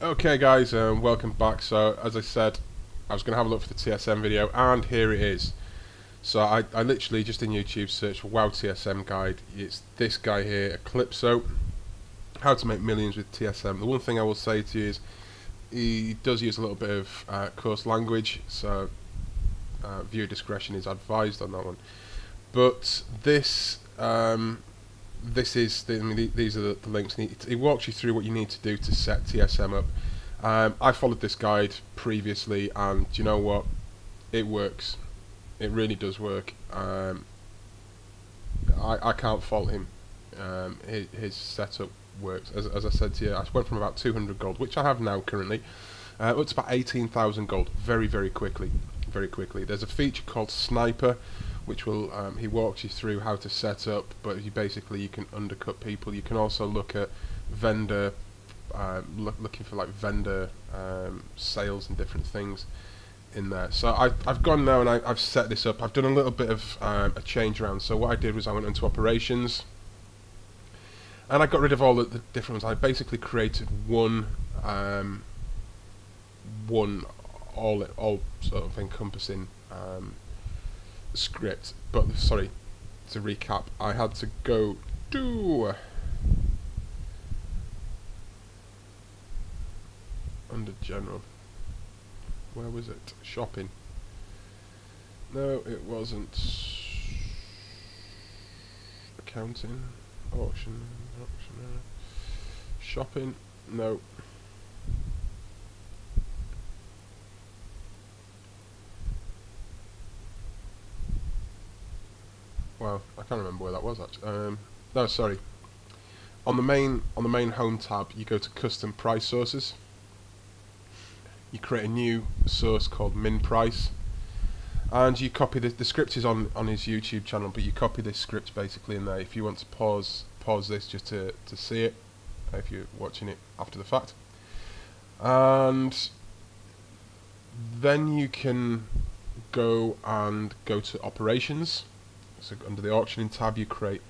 Okay guys, welcome back. So as I said, I was going to have a look for the TSM video, and here it is. So I literally just in YouTube searched for WoW TSM guide. It's this guy here, Eclipso, how to make millions with TSM. The one thing I will say to you is he does use a little bit of coarse language, so viewer discretion is advised on that one. But this is these are the links. He walks you through what you need to do to set TSM up. I followed this guide previously, and do you know what? It works. It really does work. I can't fault him. His setup works. As I said to you, I went from about 200 gold, which I have now currently, up to about 18,000 gold very quickly. There's a feature called Sniper, which will he walks you through how to set up, but you can undercut people. You can also look at vendor, looking for like vendor sales and different things in there. So I've gone now and I've set this up. I've done a little bit of a change around. So what I did was I went into operations and I got rid of all the different ones. I basically created one all sort of encompassing script. But sorry, to recap, I had to go to under general. Where was it? Shopping. No, it wasn't. Accounting. Auction. Shopping. No. Well, I can't remember where that was actually. No, sorry. On the main home tab, you go to custom price sources. You create a new source called min price, and you copy the script is on his YouTube channel, but you copy this script basically in there. If you want to pause this just to see it, if you're watching it after the fact, and then you can go to operations. So under the auctioning tab, you create.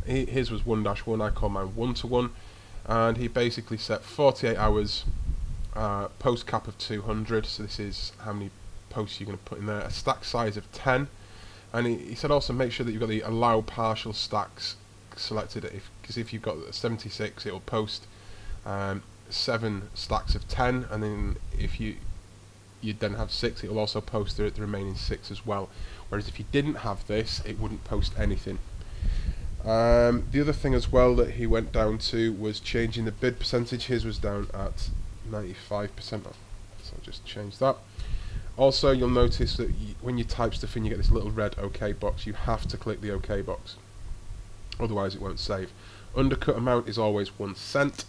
His was 1-1. I call mine 1-1, and he basically set 48 hours. Post cap of 200, so this is how many posts you're going to put in there. A stack size of 10, and he said also make sure that you've got the allow partial stacks selected, because if you've got 76, it will post 7 stacks of 10, and then if you then have 6, it will also post the remaining 6 as well. Whereas if you didn't have this, it wouldn't post anything. The other thing as well that he went down to was changing the bid percentage. His was down at 95%, so I'll just change that. Also, you'll notice that when you type stuff in, you get this little red OK box. You have to click the OK box, otherwise it won't save. Undercut amount is always 1 cent.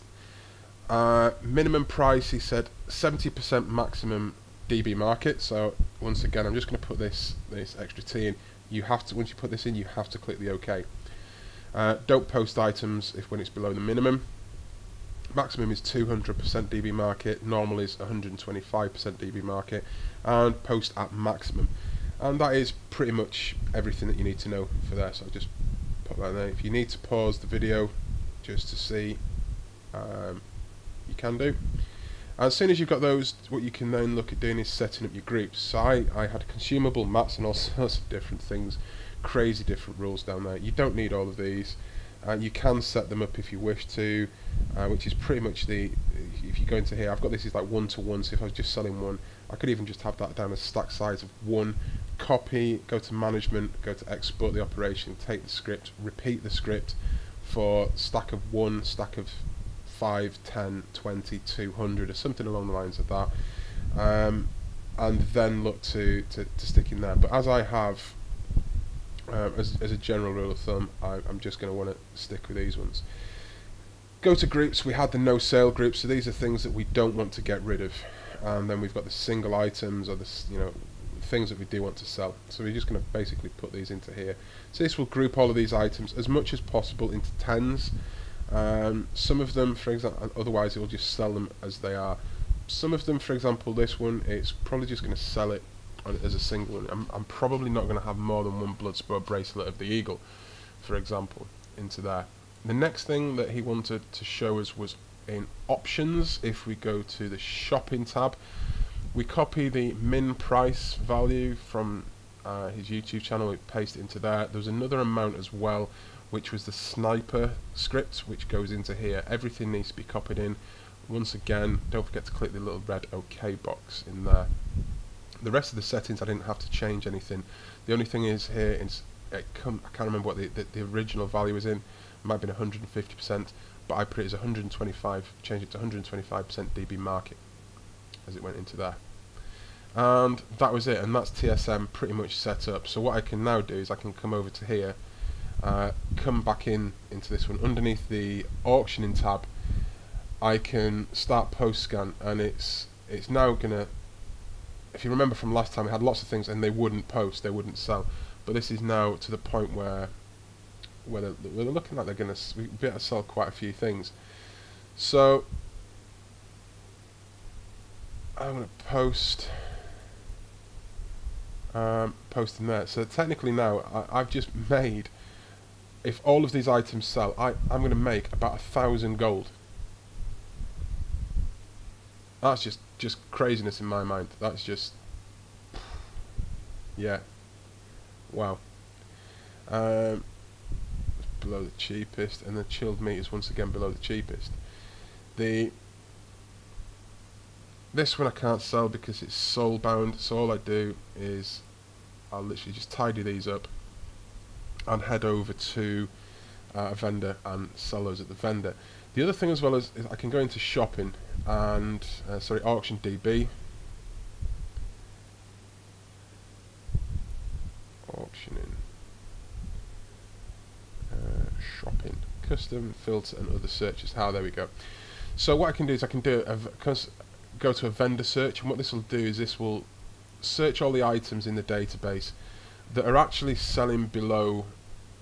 Minimum price, he said 70% maximum DB market. So once again, I'm just going to put this extra T in. You have to, once you put this in, you have to click the OK. Don't post items when it's below the minimum. Maximum is 200% DB market, normal is 125% DB market, and post at maximum. And that is pretty much everything that you need to know for there, so I'll just put that there. If you need to pause the video just to see, you can do. As soon as you've got those, what you can then look at doing is setting up your groups. So I had consumable mats and all sorts of different things, crazy different rules down there. You don't need all of these. You can set them up if you wish to, which is pretty much if you go into here, I've got this is like 1-1, so if I was just selling one, I could even just have that down as stack size of 1, copy, go to management, go to export the operation, take the script, repeat the script for stack of 1, stack of 5, 10, 20, 200 or something along the lines of that, and then look to stick in there. But as I have as a general rule of thumb, I'm just going to want to stick with these ones. Go to groups. We had the no sale groups, so these are things that we don't want to get rid of. And then we've got the single items, or the things that we do want to sell. So we're just going to basically put these into here. So this will group all of these items as much as possible into 10s. Some of them, for example, otherwise it will just sell them as they are. Some of them, for example, this one, it's probably just going to sell it as a single one. I'm probably not going to have more than one Bloodspur bracelet of the eagle, for example, into there. The next thing that he wanted to show us was in options, if we go to the shopping tab, we copy the min price value from his YouTube channel, we paste it into there. There's another amount as well, which was the sniper script, which goes into here. Everything needs to be copied in. Once again, don't forget to click the little red OK box in there. The rest of the settings I didn't have to change anything. The only thing is here, I can't remember what the original value was in. It might have been 150%, but I put it as 125, changed it to 125% DB market as it went into there. And that was it, and that's TSM pretty much set up. So what I can now do is I can come over to here, come back into this one. Underneath the auctioning tab, I can start post scan, and it's now gonna, if you remember from last time, we had lots of things and they wouldn't post, they wouldn't sell, but this is now to the point where they're looking like they're gonna be able to sell quite a few things. So I'm gonna post in there. So technically now I've just made, if all of these items sell, I'm going to make about 1,000 gold. That's just craziness in my mind. That's just, yeah, wow. Below the cheapest, and the chilled meat is once again below the cheapest. This one I can't sell because it's soul bound, so all I do is I'll literally just tidy these up and head over to a vendor and sell those at the vendor. The other thing as well is I can go into shopping and auction DB, auctioning, shopping, custom, filter and other searches. There we go. So what I can do is I can do go to a vendor search, and what this will do is this will search all the items in the database that are actually selling below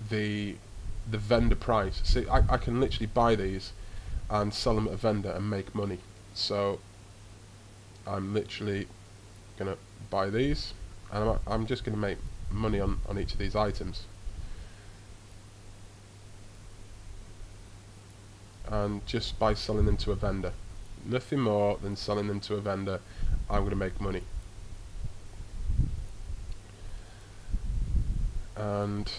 the vendor price. See, I can literally buy these and sell them at a vendor and make money. So I'm literally gonna buy these, and I'm just gonna make money on each of these items. And just by selling them to a vendor, nothing more than selling them to a vendor, I'm going to make money. And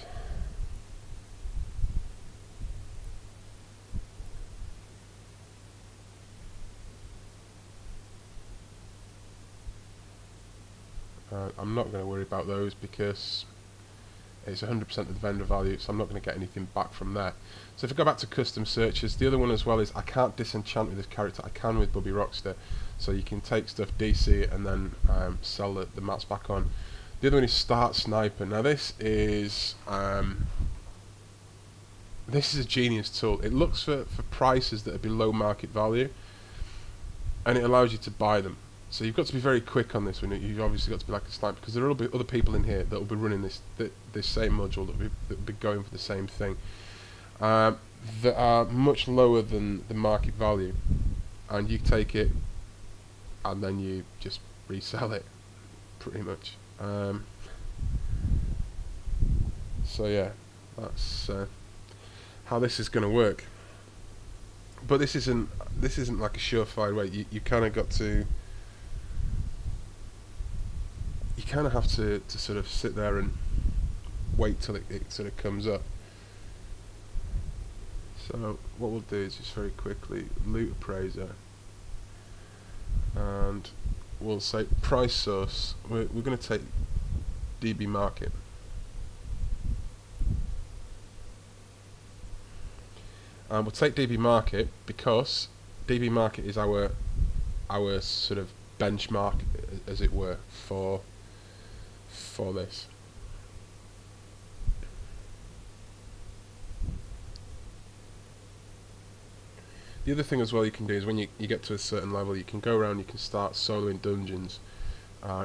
I'm not going to worry about those because it's 100% of the vendor value, so I'm not going to get anything back from there. So if I go back to custom searches, the other one as well is I can't disenchant with this character. I can with Bubby Rockster, so you can take stuff, DC it, and then sell the mats back on. The other one is start sniper. Now this is a genius tool. It looks for prices that are below market value, and it allows you to buy them. So you've got to be very quick on this one. You've obviously got to be like a sniper, because there will be other people in here that will be running this same module, that will be going for the same thing, that are much lower than the market value, and you take it and then you just resell it, pretty much. So yeah, that's how this is going to work. But this isn't like a surefire way. You kind of got to. You kind of have to sort of sit there and wait till it sort of comes up. So what we'll do is just very quickly loot appraiser, and we'll say price source. We're going to take DB market, and we'll take DB market because DB market is our sort of benchmark, as it were, for this. The other thing as well you can do is when you get to a certain level, you can go around, you can start soloing dungeons,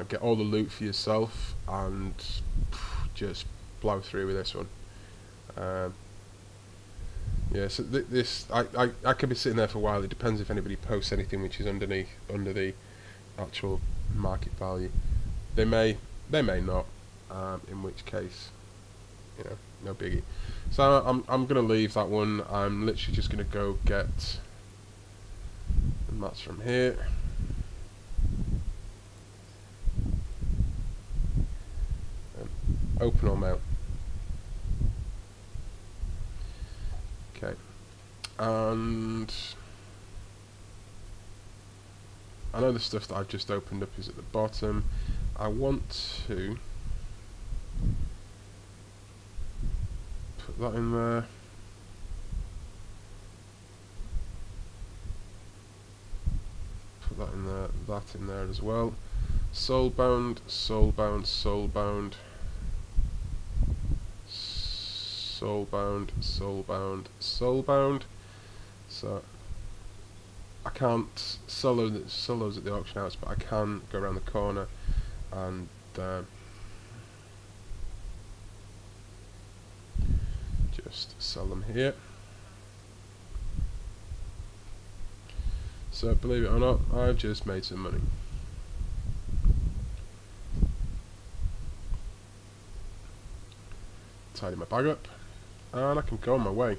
get all the loot for yourself, and just blow through with this one. Yeah, so this I could be sitting there for a while. It depends if anybody posts anything which is under the actual market value. They may not, in which case, you know, no biggie. So I'm gonna leave that one. I'm literally just gonna go get And that's from here. And open all mail. Okay. And I know the stuff that I've just opened up is at the bottom. I want to put that in there. Put that in there, that in there as well. Soulbound, soulbound, soulbound. Soulbound, soulbound, soulbound. So I can't sell those at the auction house, but I can go around the corner and just sell them here. So believe it or not, I've just made some money. Tidy my bag up, and I can go on my way.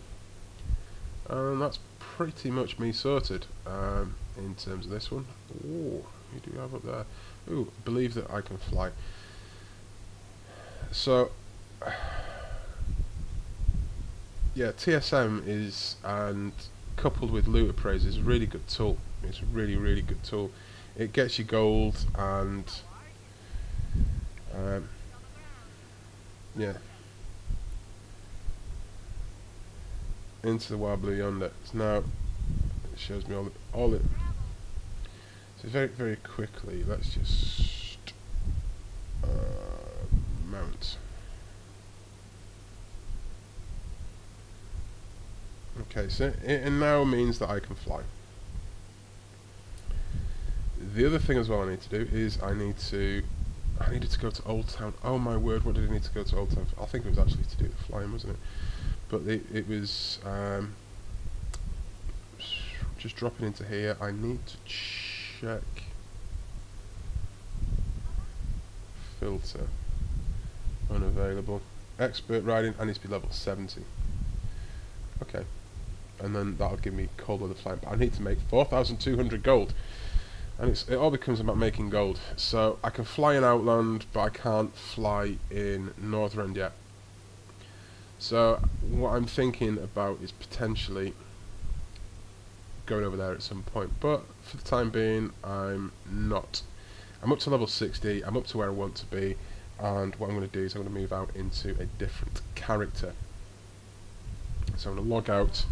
And that's pretty much me sorted in terms of this one. Oh, you do have up there. Ooh, believe that I can fly. So yeah, TSM is, and coupled with loot appraise, is a really good tool. It's a really, really good tool. It gets you gold, and yeah, into the wild blue yonder. So now it shows me all it. So very, very quickly, let's just mount. Okay, so it now means that I can fly. The other thing as well I need to do is I needed to go to Old Town. Oh my word, what did I need to go to Old Town for? I think it was actually to do the flying, wasn't it? But it was just dropping into here. I need to check filter, unavailable, expert riding. I need to be level 70. Okay, and then that'll give me cold weather flying. But I need to make 4,200 gold, and it all becomes about making gold. So I can fly in Outland, but I can't fly in Northrend yet. So what I'm thinking about is potentially going over there at some point, but for the time being I'm not. I'm up to level 60, I'm up to where I want to be, and what I'm going to do is I'm going to move out into a different character. So I'm going to log out.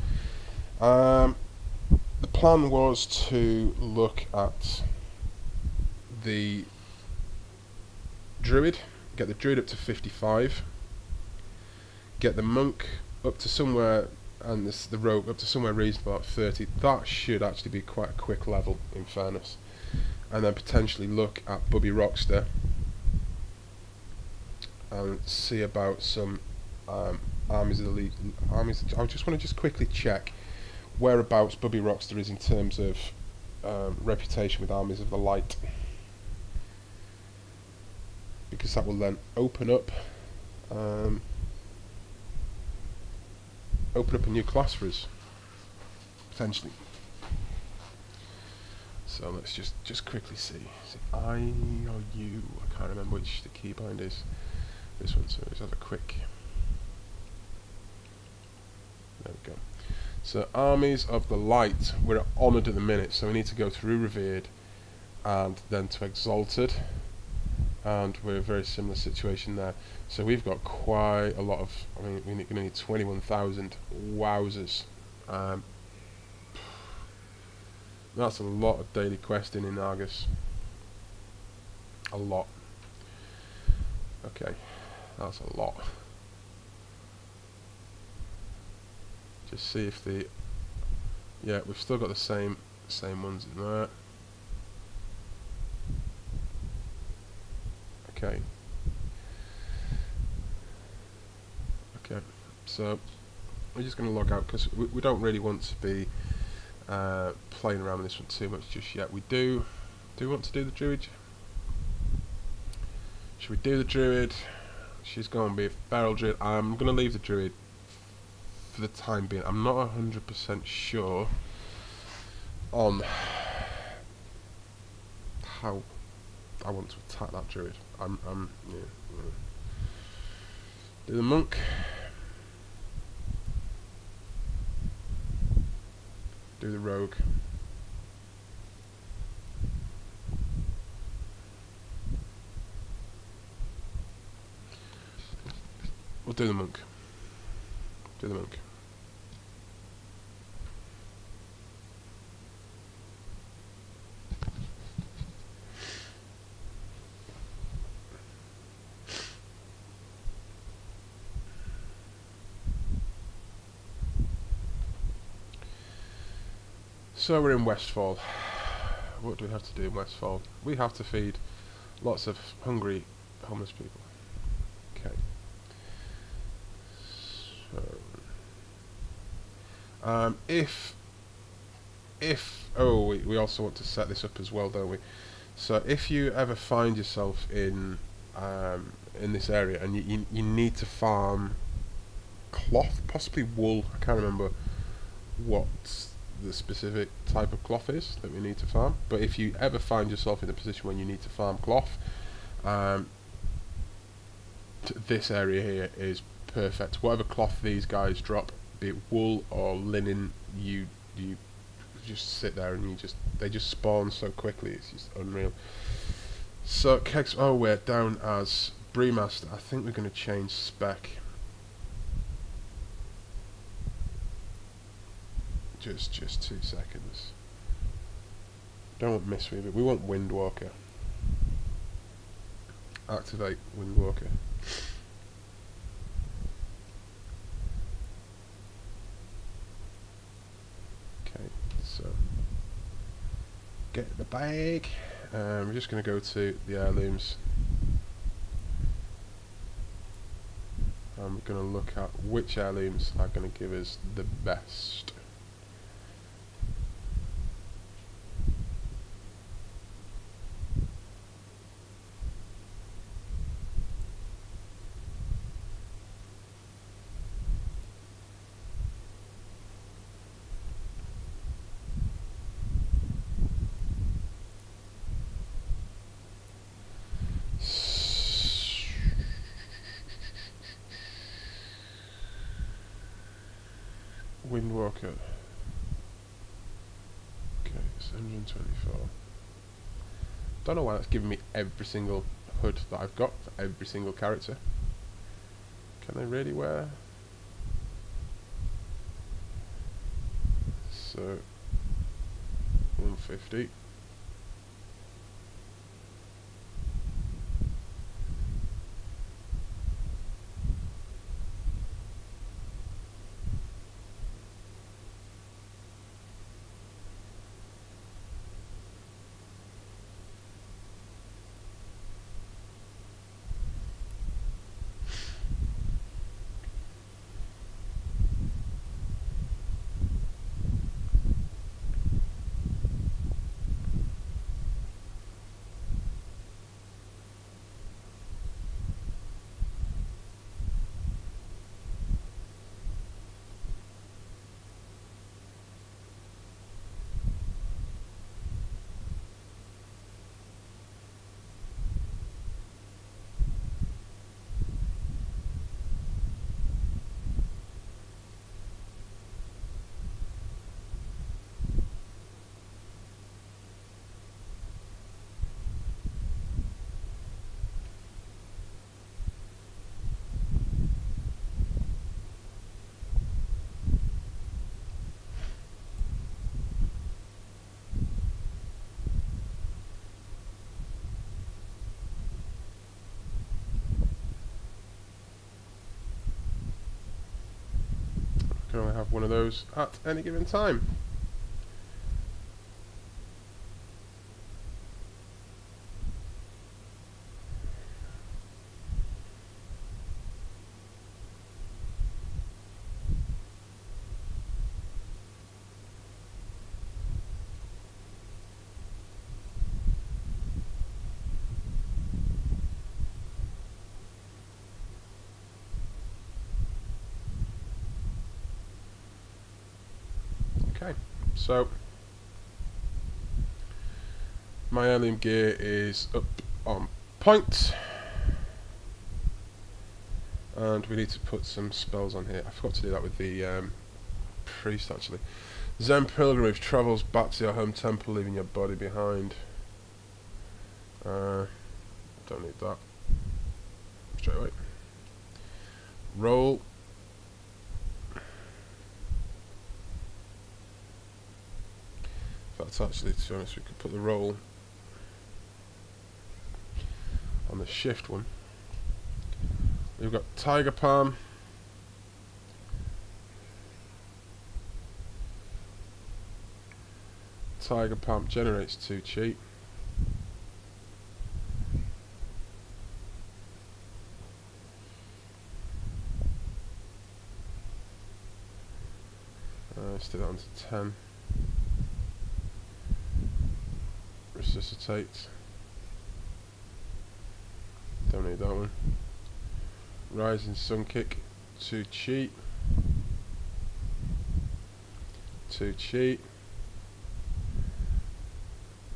The plan was to look at the druid, get the druid up to 55, get the monk up to somewhere, and the rogue up to somewhere reasonable at 30. That should actually be quite a quick level, in fairness. And then potentially look at Bubby Rockster and see about some armies of the league. I just want to quickly check whereabouts Bubby Rockster is in terms of reputation with armies of the light, because that will then open up a new class for us, potentially. So let's just quickly see. Is it I or U? I can't remember which the keybind is. This one, so let's have a quick. There we go. So armies of the light, we're at honoured at the minute, so we need to go through revered and then to exalted, and we're in a very similar situation there. So we've got quite a lot of, I mean, we're going to need 21,000. Wowzers. That's a lot of daily questing in Argus. A lot. Okay, that's a lot. Just see if the, yeah, we've still got the same ones in there. Okay. Okay, so we're just going to log out because we don't really want to be playing around with this one too much just yet. Do we want to do the druid? Should we do the druid? She's going to be a feral druid. I'm going to leave the druid for the time being. I'm not 100% sure on how I want to attack that druid. Yeah. Do the monk. Do the rogue. We'll do the monk. Do the monk. So we're in Westfall. What do we have to do in Westfall? We have to feed lots of hungry homeless people. Okay. So if oh, we also want to set this up as well, don't we? So if you ever find yourself in this area and you need to farm cloth, possibly wool, I can't remember what the specific type of cloth is that we need to farm, but if you ever find yourself in a position when you need to farm cloth, this area here is perfect. Whatever cloth these guys drop, be it wool or linen, you just sit there and they just spawn so quickly, it's just unreal. So kegs, oh, we're down as brewmaster. I think we're going to change spec. Just 2 seconds. Don't want Mistweaver, we want Windwalker. Activate Windwalker. Okay, so get the bag. We're just going to go to the heirlooms. And we're going to look at which heirlooms are going to give us the best. Windwalker. Okay, it's 124. Don't know why that's giving me every single hood that I've got for every single character. Can they really wear? So 150. Can only have one of those at any given time. Okay, so my heirloom gear is up on point. And we need to put some spells on here. I forgot to do that with the priest actually. Zen pilgrimage travels back to your home temple, leaving your body behind. Don't need that. Straight away. Roll. That's actually, to be honest, we could put the roll on the shift one. We've got Tiger Palm. Tiger Palm generates 2 cheat. Stick that onto 10. Resuscitate. Don't need that one. Rising Sun Kick. 2 cheat. 2 cheat.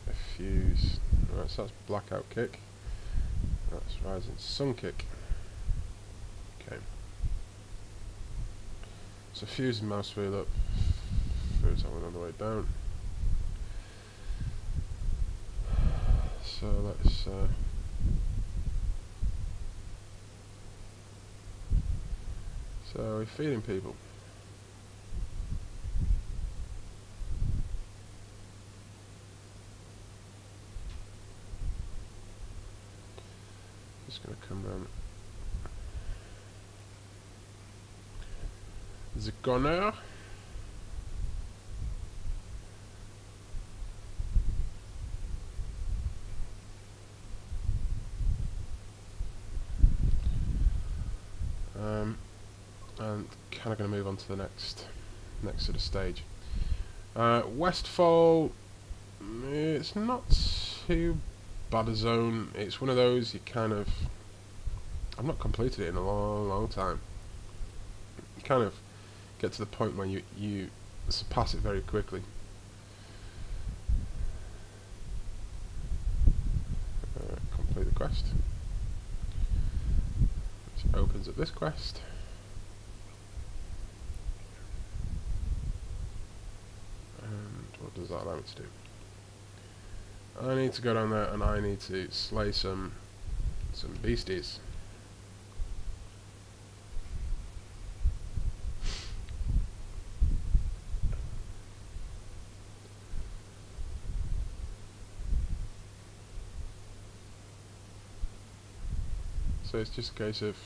A fuse. Right, so that's Blackout Kick. That's Rising Sun Kick. Okay. So fuse and mouse wheel up. Fuse that one on the way down. So let's so we're feeding people. Just gonna come round. The gunner. And kind of going to move on to the next sort of stage. Westfall, it's not too bad a zone. It's one of those you kind of, I've not completed it in a long time. You kind of get to the point where you surpass it very quickly. Complete the quest, which opens up this quest. What does that allow me to do? I need to go down there and I need to slay some beasties. So it's just a case of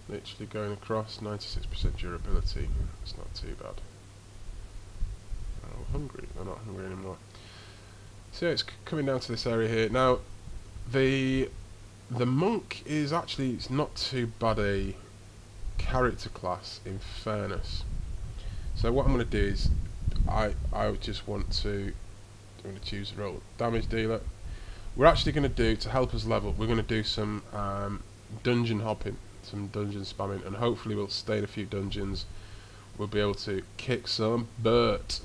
literally going across. 96% durability. It's not too bad. Hungry. They're not hungry anymore. So it's coming down to this area here. Now, the monk is actually, it's not too bad a character class, in fairness. So what I'm going to do is, I just want to, I'm going to choose the role damage dealer. We're actually going to do, to help us level, we're going to do some dungeon hopping, some dungeon spamming, and hopefully we'll stay in a few dungeons. We'll be able to kick some butt.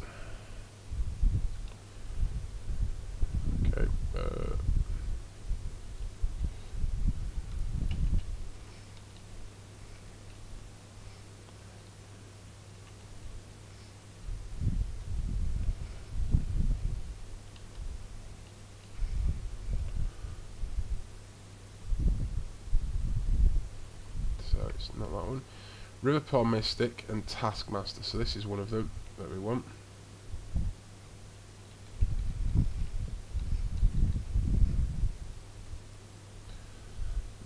So it's not that one. Riverpaw Mystic and Taskmaster. So this is one of them that we want.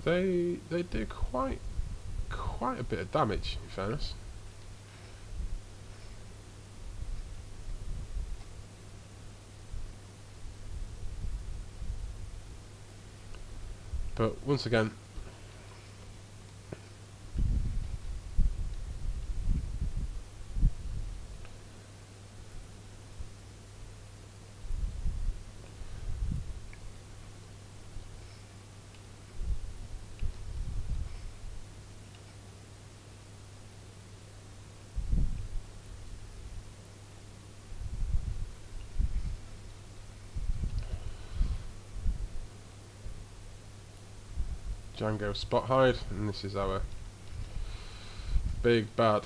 They do quite a bit of damage, in fairness. But once again, Django spot hide, and this is our big bad.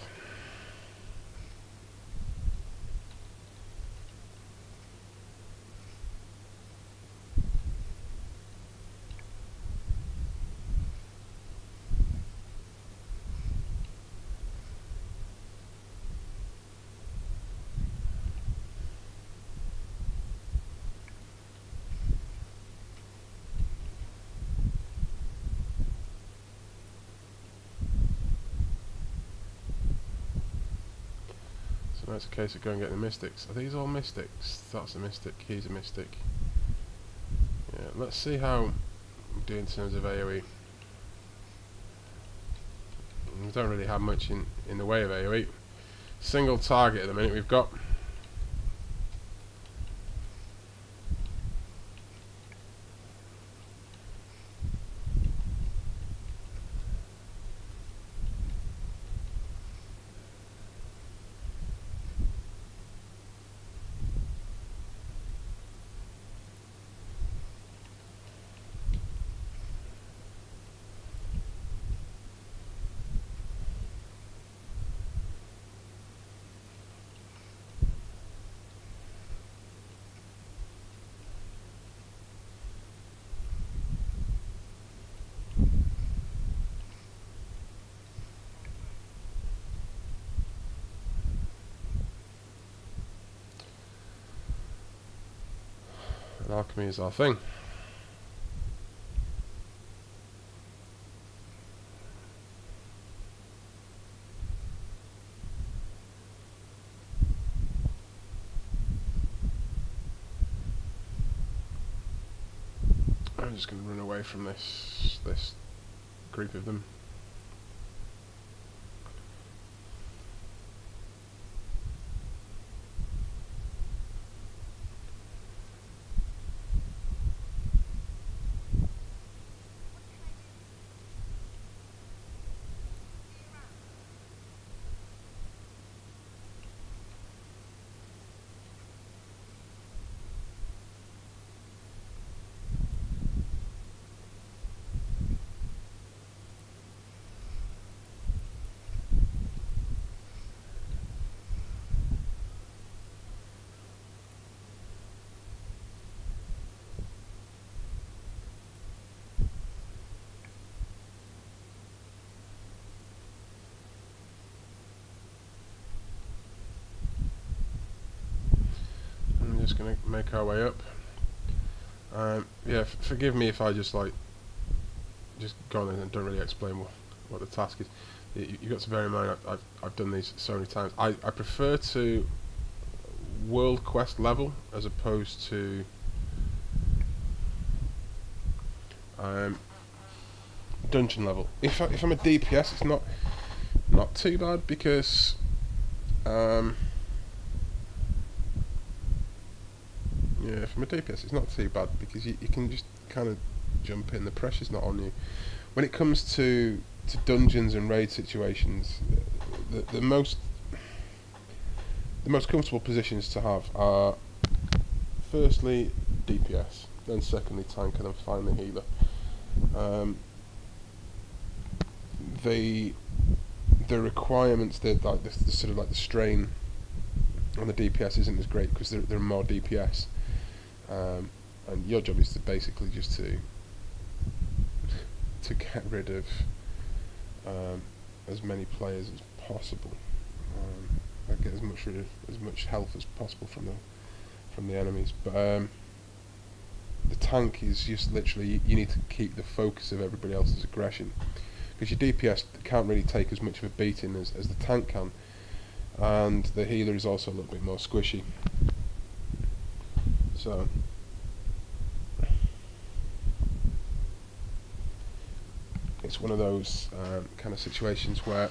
Now it's a case of going and getting the mystics. Are these all mystics? That's a mystic, he's a mystic. Yeah, let's see how we do in terms of AoE. We don't really have much in the way of AoE. Single target at the minute we've got. And alchemy is our thing. I'm just going to run away from this group of them. Just going to make our way up. Yeah, forgive me if I just go on and don't really explain what the task is. You've got to bear in mind I've done these so many times. I prefer to world quest level as opposed to dungeon level. If I'm a DPS, it's not too bad because yeah, from a DPS it's not too bad because you can just kind of jump in, the pressure's not on you. When it comes to dungeons and raid situations, the most comfortable positions to have are firstly DPS, then secondly tank, and then finally healer. The requirements, the sort of like the strain on the DPS isn't as great because there are more DPS. And your job is to basically just to get rid of as many players as possible, and get as much health as possible from the enemies. But the tank is just literally you need to keep the focus of everybody else's aggression, because your DPS can't really take as much of a beating as the tank can, and the healer is also a little bit more squishy. So it's one of those kind of situations where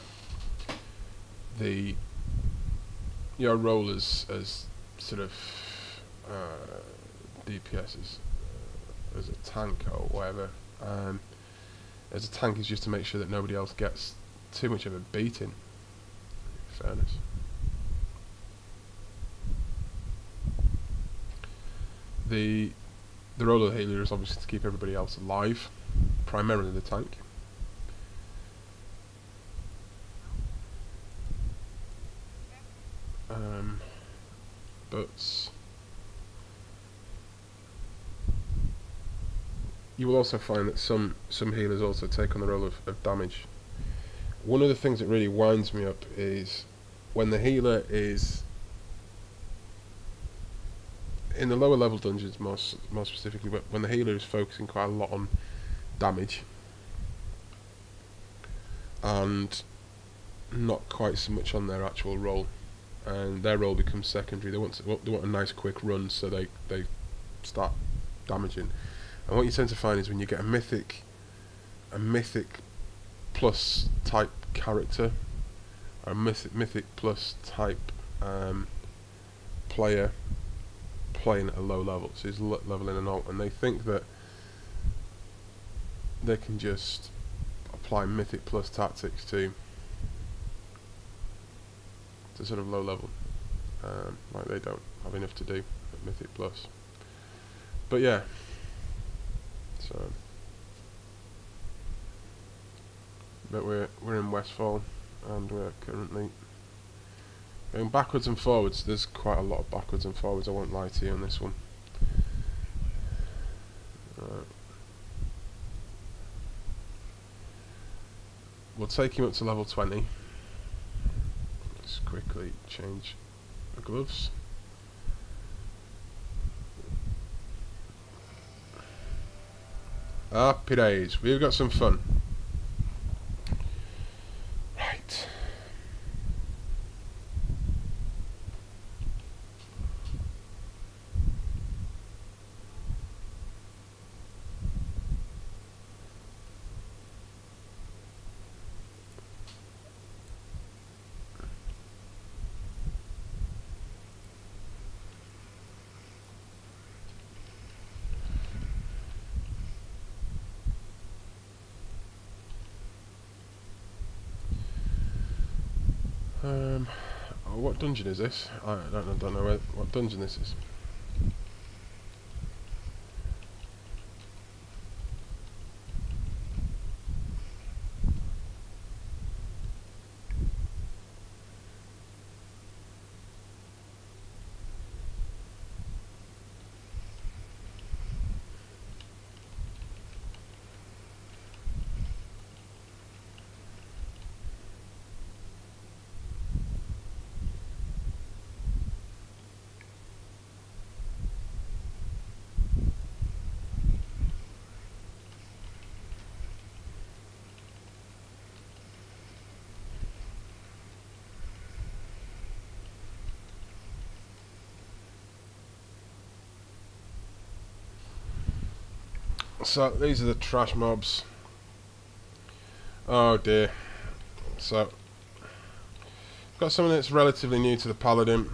your role as sort of DPS as a tank or whatever, as a tank is just to make sure that nobody else gets too much of a beating, in fairness. The role of the healer is obviously to keep everybody else alive, primarily the tank. But you will also find that some healers also take on the role of damage. One of the things that really winds me up is when the healer is in the lower level dungeons, more specifically, but when the healer is focusing quite a lot on damage and not quite so much on their actual role, and their role becomes secondary. They want a nice quick run, so they start damaging. And what you tend to find is when you get a mythic plus type character, or a mythic plus type player playing at a low level, so he's leveling an alt, and they think that they can just apply mythic plus tactics to sort of low level, like they don't have enough to do at mythic plus. But yeah, so but we're in Westfall, and we're currently going backwards and forwards. There's quite a lot of backwards and forwards, I won't lie to you on this one. We'll take him up to level 20. Let's quickly change the gloves. Happy days, we've got some fun. Right. Oh, what dungeon is this? I don't know what dungeon this is. So these are the trash mobs. Oh dear. So got something that's relatively new to the paladin.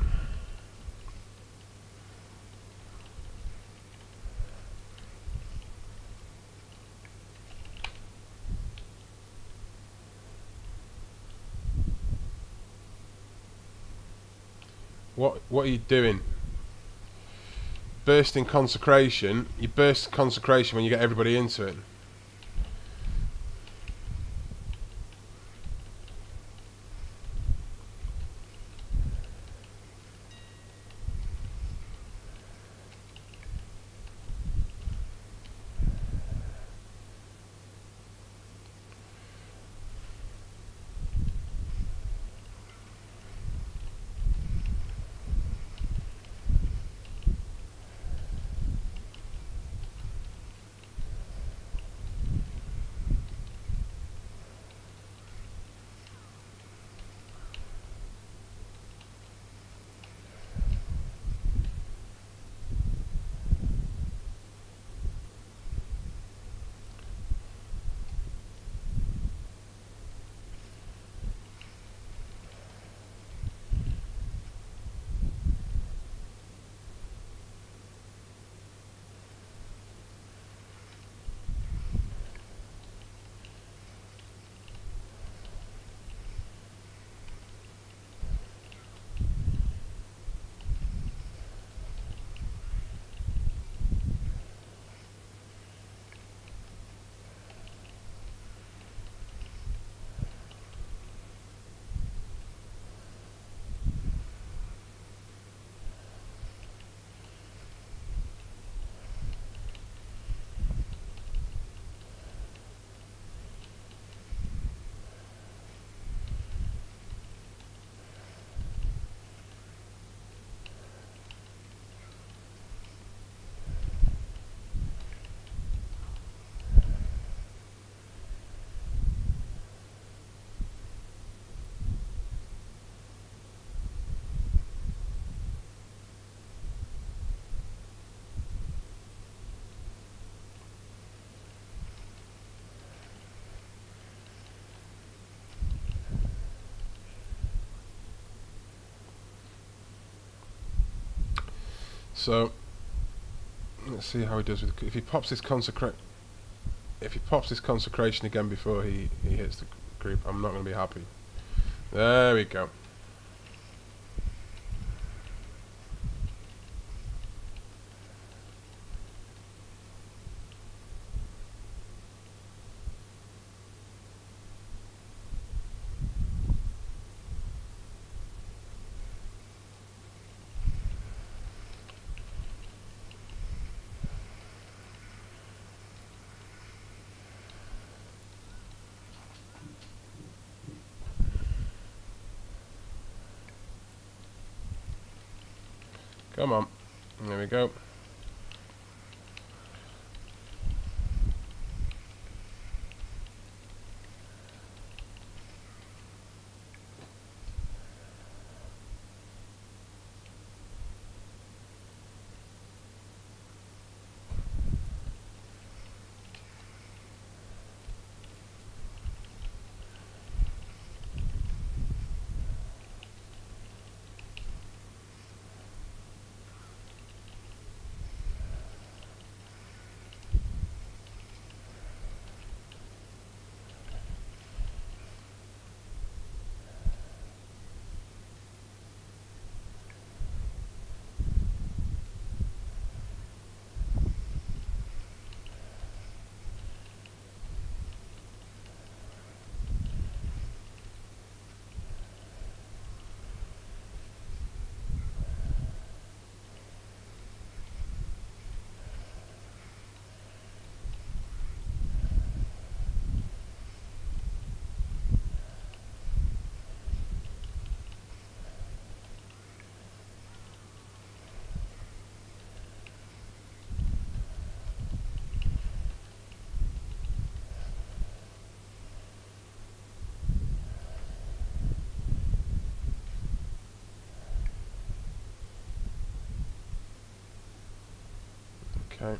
What are you doing? Bursting consecration. You burst consecration when you get everybody into it. So let's see how he does with if he pops this consecration again before he hits the group. I'm not going to be happy. There we go. Come on. There we go. Okay.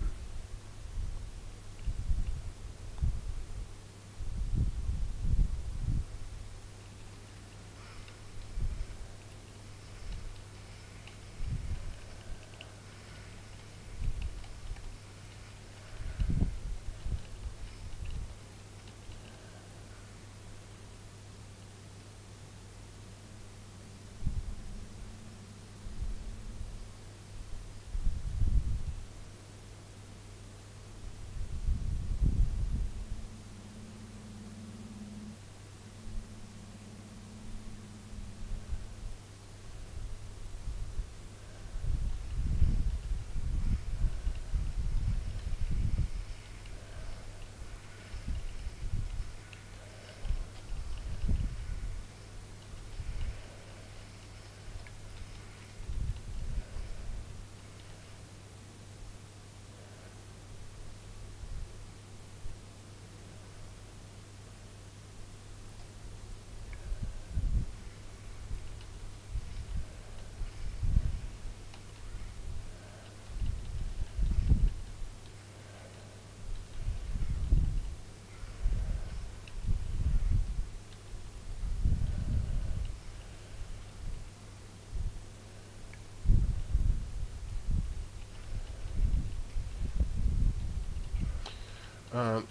Um,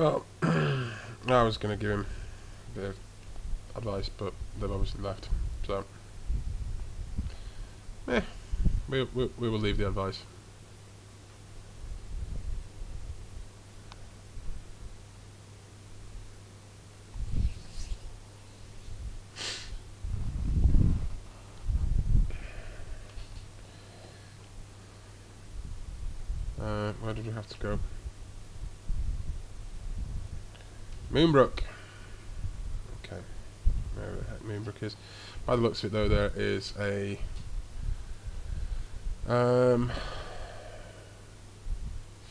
Well, I was going to give him a bit of advice, but they've obviously left. So, we will leave the advice. Where did we have to go? Moonbrook. Okay, where the heck Moonbrook is. By the looks of it though, there is a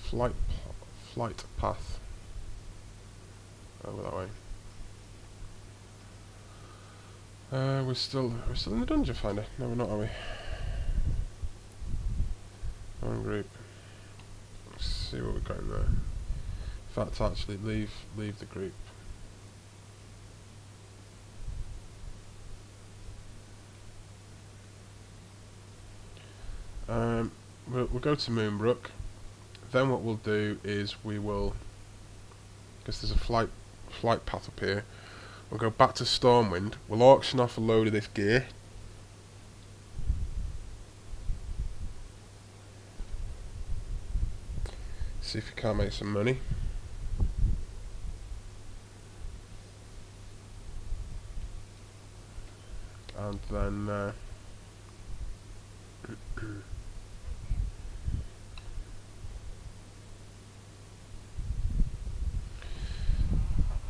flight path over that way. We're still in the dungeon finder. No, we're not, are we? On group. Let's see what we've got in there. In fact, actually, leave the group. We'll go to Moonbrook. Then what we'll do is we will, because there's a flight path up here. We'll go back to Stormwind. We'll auction off a load of this gear. See if we can't make some money. And then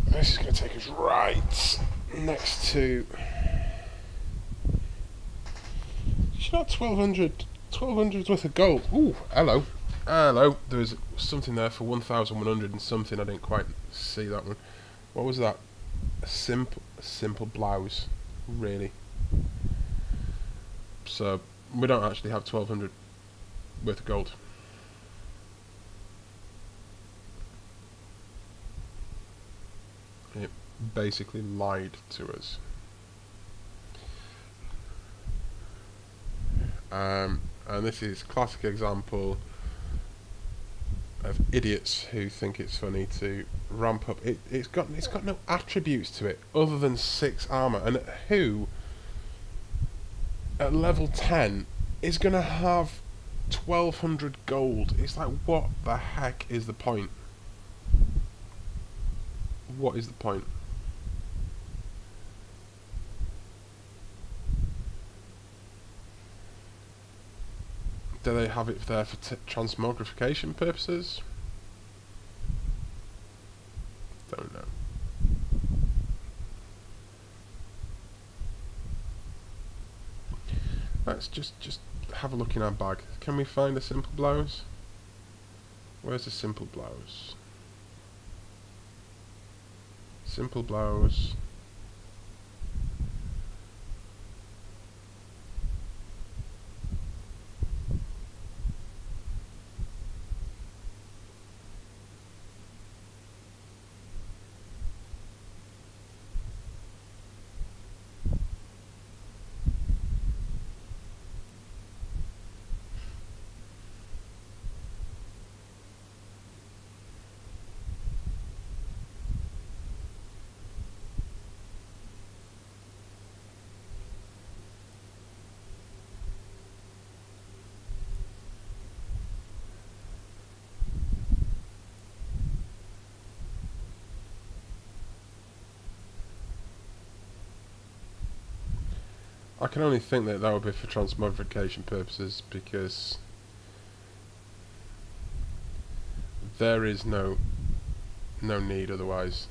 this is going to take us right next to. It's not 1200 worth of gold. Ooh, hello. Hello. There was something there for 1,100 and something. I didn't quite see that one. What was that? A simple blouse. Really. So we don't actually have 1,200 worth of gold. It basically lied to us. And this is a classic example of idiots who think it's funny to ramp up. It's got no attributes to it other than 6 armor, and who at level 10 is gonna have 1,200 gold? It's like, what the heck is the point? What is the point? Do they have it there for transmogrification purposes? Don't know. Let's just have a look in our bag. Can we find a simple blouse? Where's the simple blouse? Simple blouse. I can only think that would be for transmogrification purposes, because there is no need otherwise.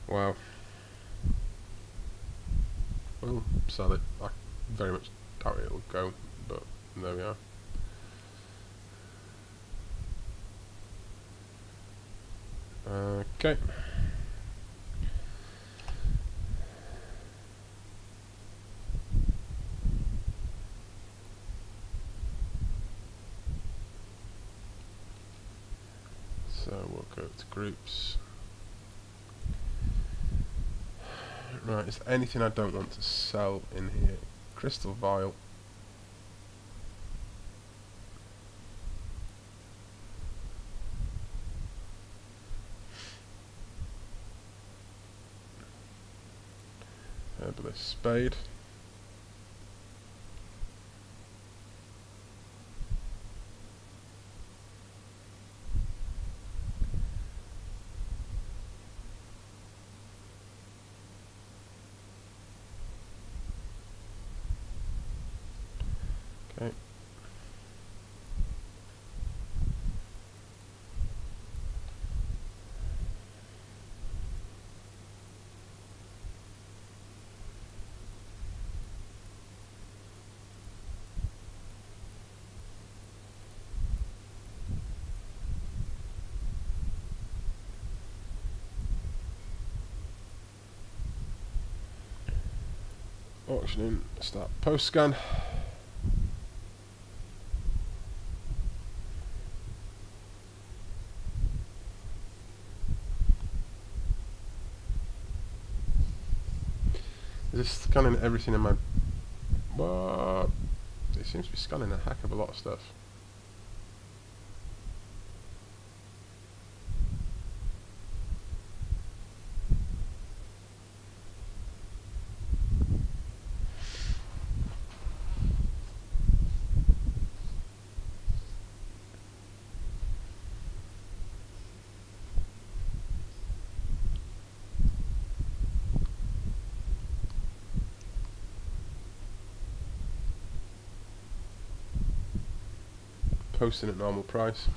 Wow. Well, sell it. I very much doubt it'll go, but there we are. Okay. So we'll go to groups. Right, is there anything I don't want to sell in here? Crystal vial. spade. Okay. Auctioning, start post scan. Is this scanning everything in my... What? It seems to be scanning a heck of a lot of stuff. Posting at normal price.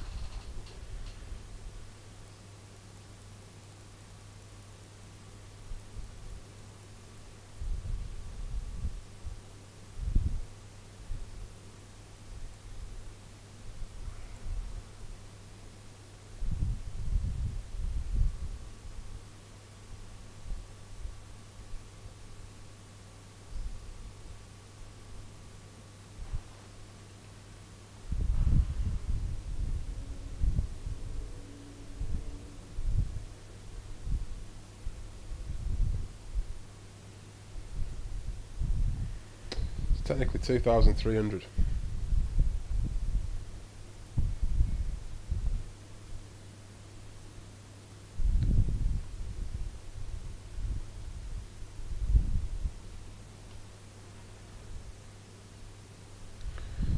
It's technically 2,300.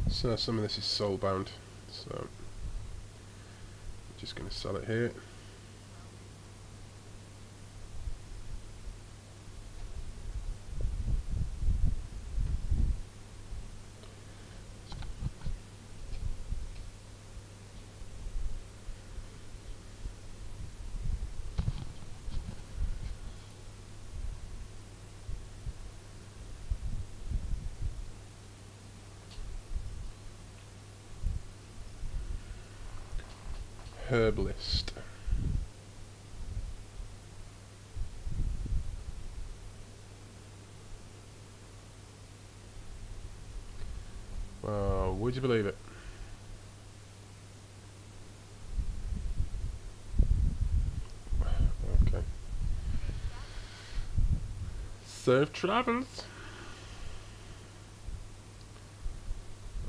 So some of this is soul bound, so I'm just going to sell it here. Herbalist. Well, would you believe it? Okay. Safe travels.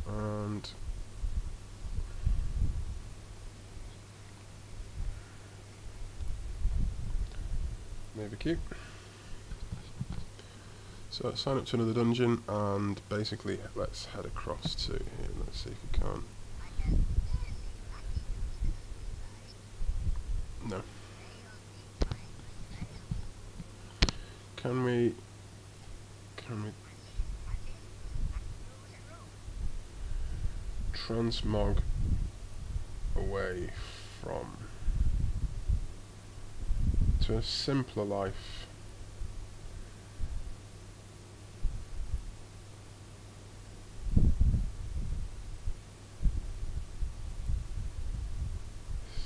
And maybe cute. So let's sign up to another dungeon and basically let's head across to here. Let's see if we can. No. Can we transmog away from to a simpler life?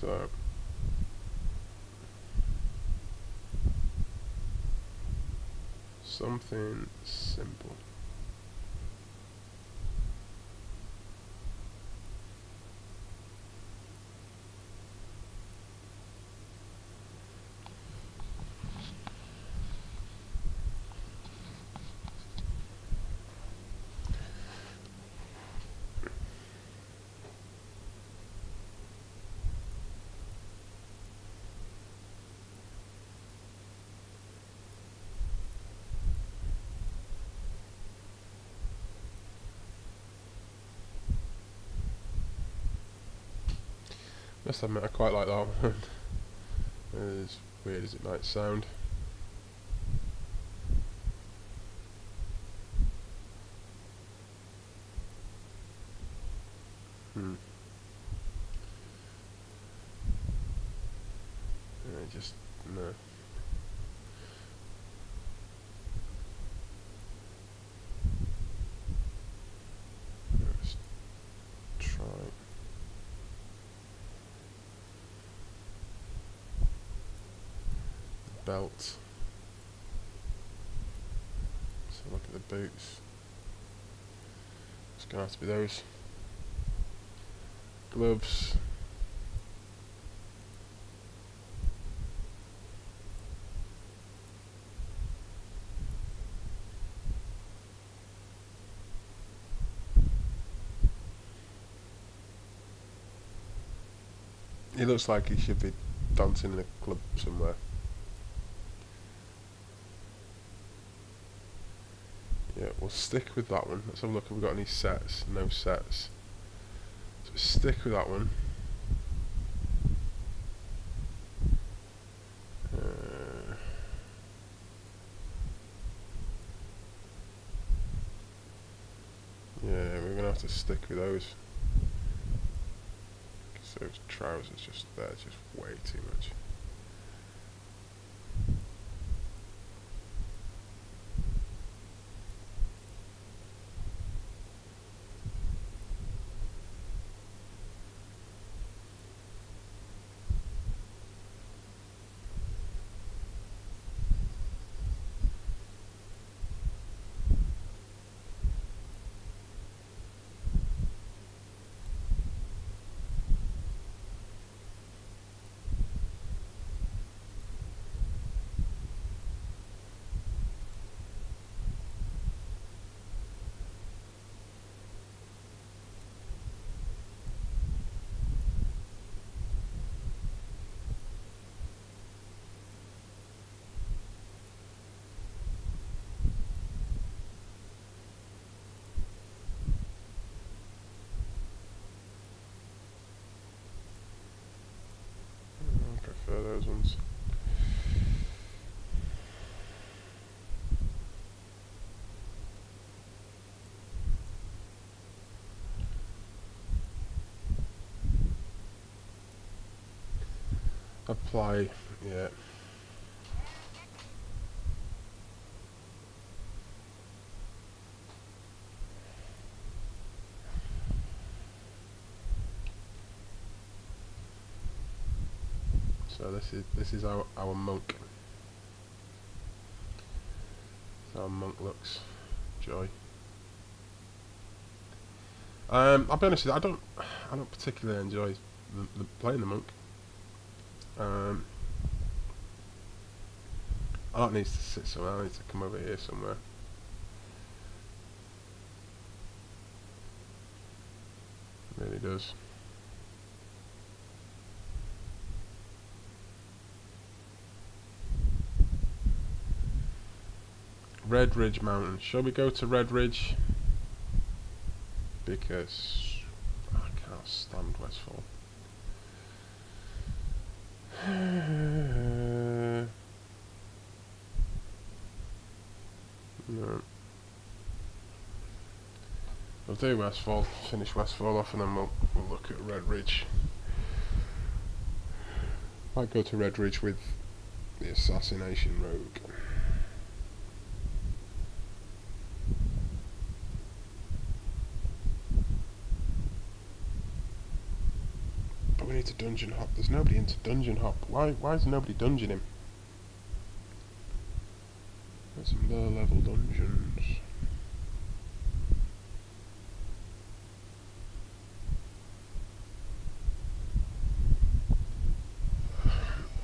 So something simple. Must admit, I quite like that one. As weird as it might sound. Just no. Let's try. Belt. So look at the boots. It's gonna have to be those. Gloves. He looks like he should be dancing in a club somewhere. Yeah, we'll stick with that one. Let's have a look if we've got any sets. No sets. So stick with that one. Yeah, we're gonna have to stick with those. So those trousers just there, just way too much. I prefer those ones. Apply, yeah. So this is our monk. That's how our monk looks. Joy. I'll be honest with you, I don't particularly enjoy playing the monk. That needs to sit somewhere. I need to come over here somewhere. It really does. Red Ridge Mountain. Shall we go to Red Ridge? Because I can't stand Westfall. No. We'll do Westfall, finish Westfall off, and then we'll look at Red Ridge. Might go to Red Ridge with the Assassination Rogue. But we need to dungeon hop. There's nobody into dungeon hop. Why is nobody dungeon him? There's some lower level dungeons.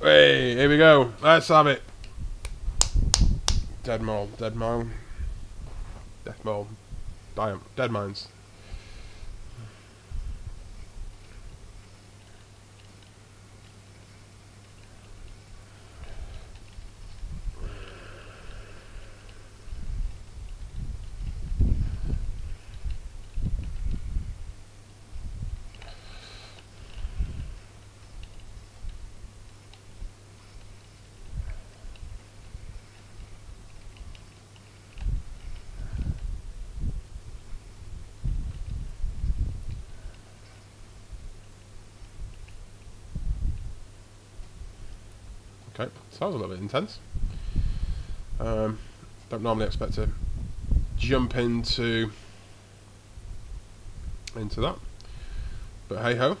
Hey, here we go. Let's have it. Dead mole, dead mole. Death mole. Dead mines. Okay, so that was a little bit intense. Don't normally expect to jump into that, but hey ho.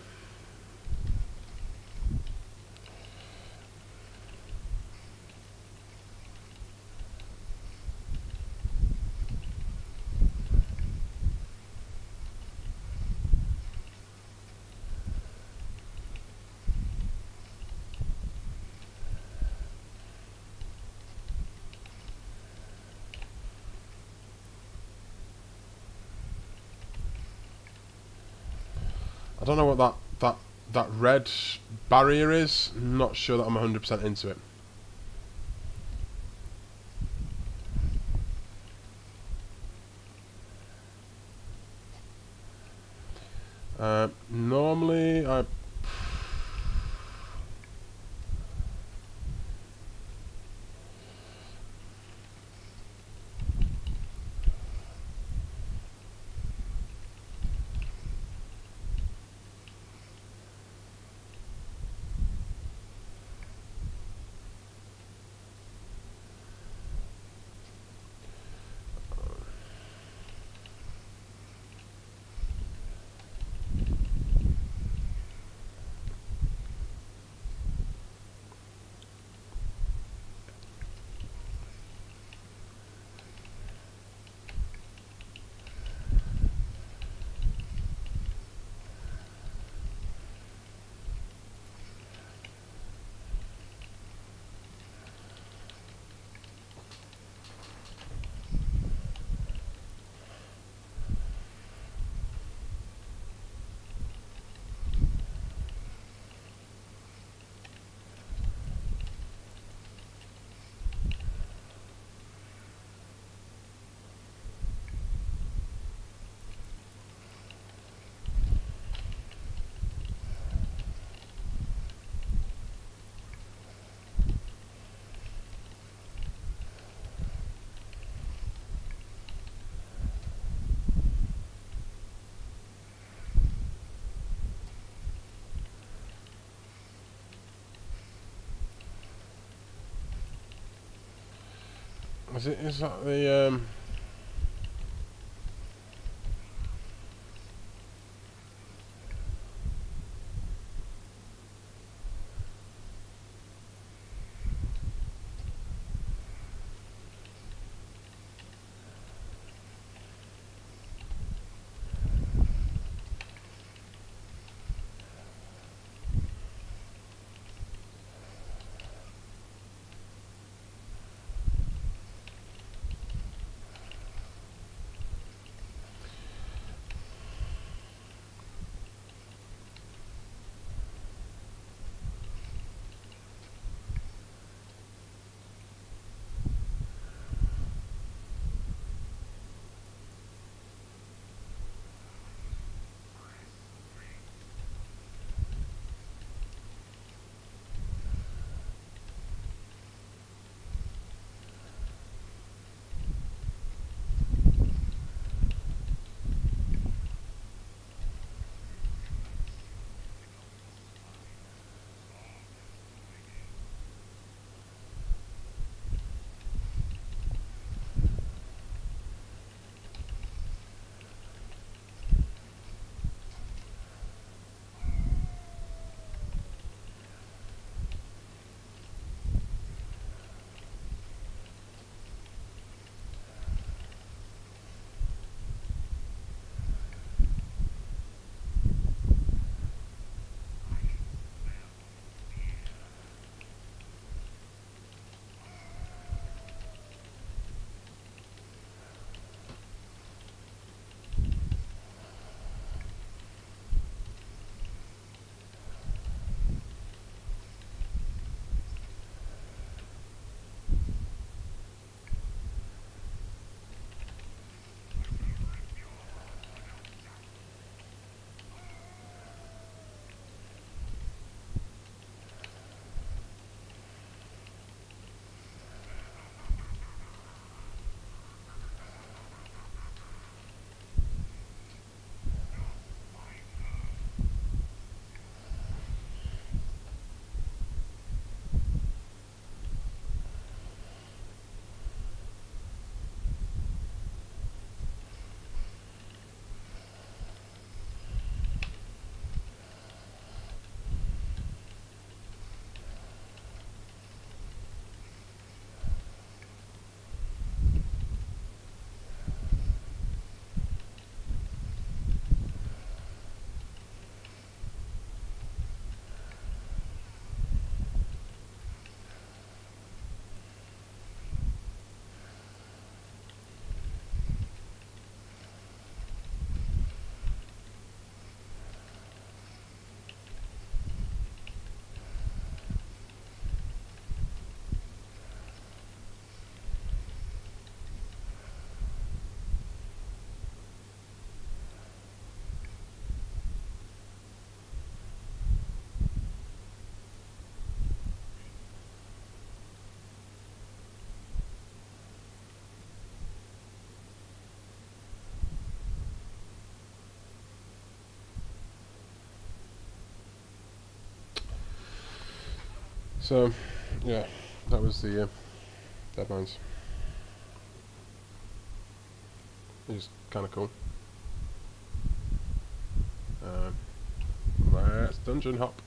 I don't know what that red barrier is. Not sure that I'm 100% into it. Normally I is that the So, yeah, that was the deadlines. It was kind of cool. Let's dungeon hop.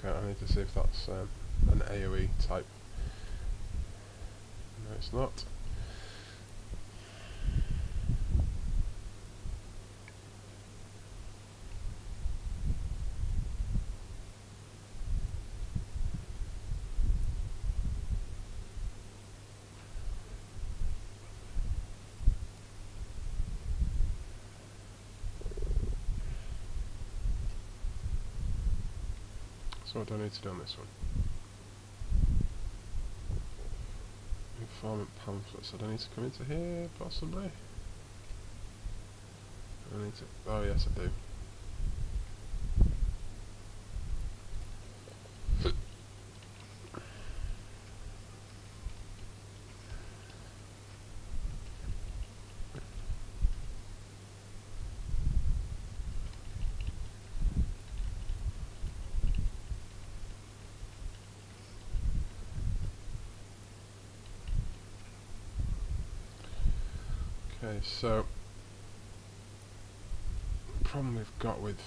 Okay, I need to see if that's an AoE type. No, it's not. So what do I need to do on this one? Informant pamphlets. So do I need to come into here, possibly? I need to... Oh yes, I do. Okay, so the problem we've got with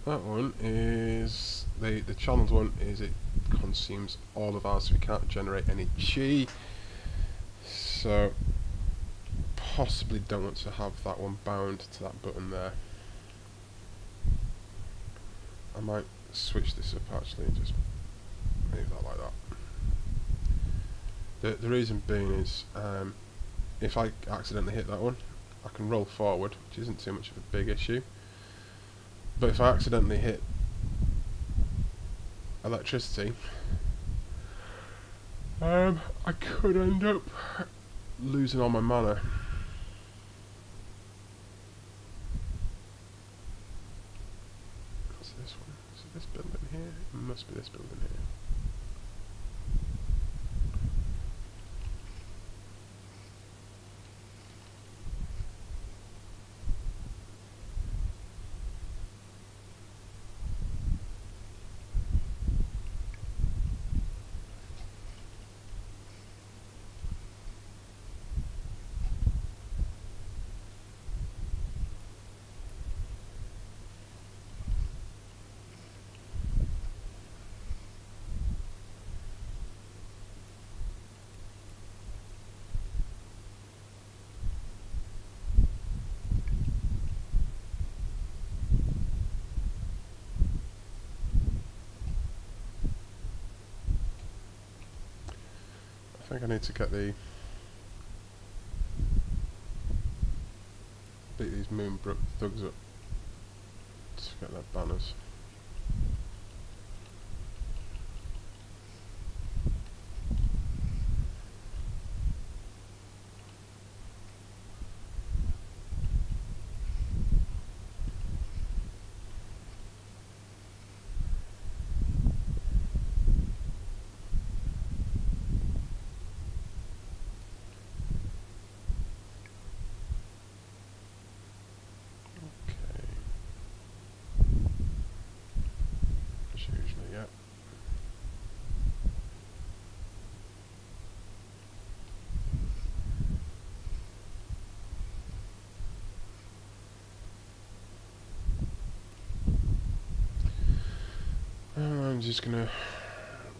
that one is the challenge one is it consumes all of ours, so we can't generate any chi. So possibly don't want to have that one bound to that button there. I might switch this up actually and just leave that like that. The reason being is if I accidentally hit that one, I can roll forward, which isn't too much of a big issue. But if I accidentally hit electricity, I could end up losing all my mana. What's this one? Is it this building here? It must be this building here. I think I need to get beat these Moonbrook thugs up to get their banners. I'm just gonna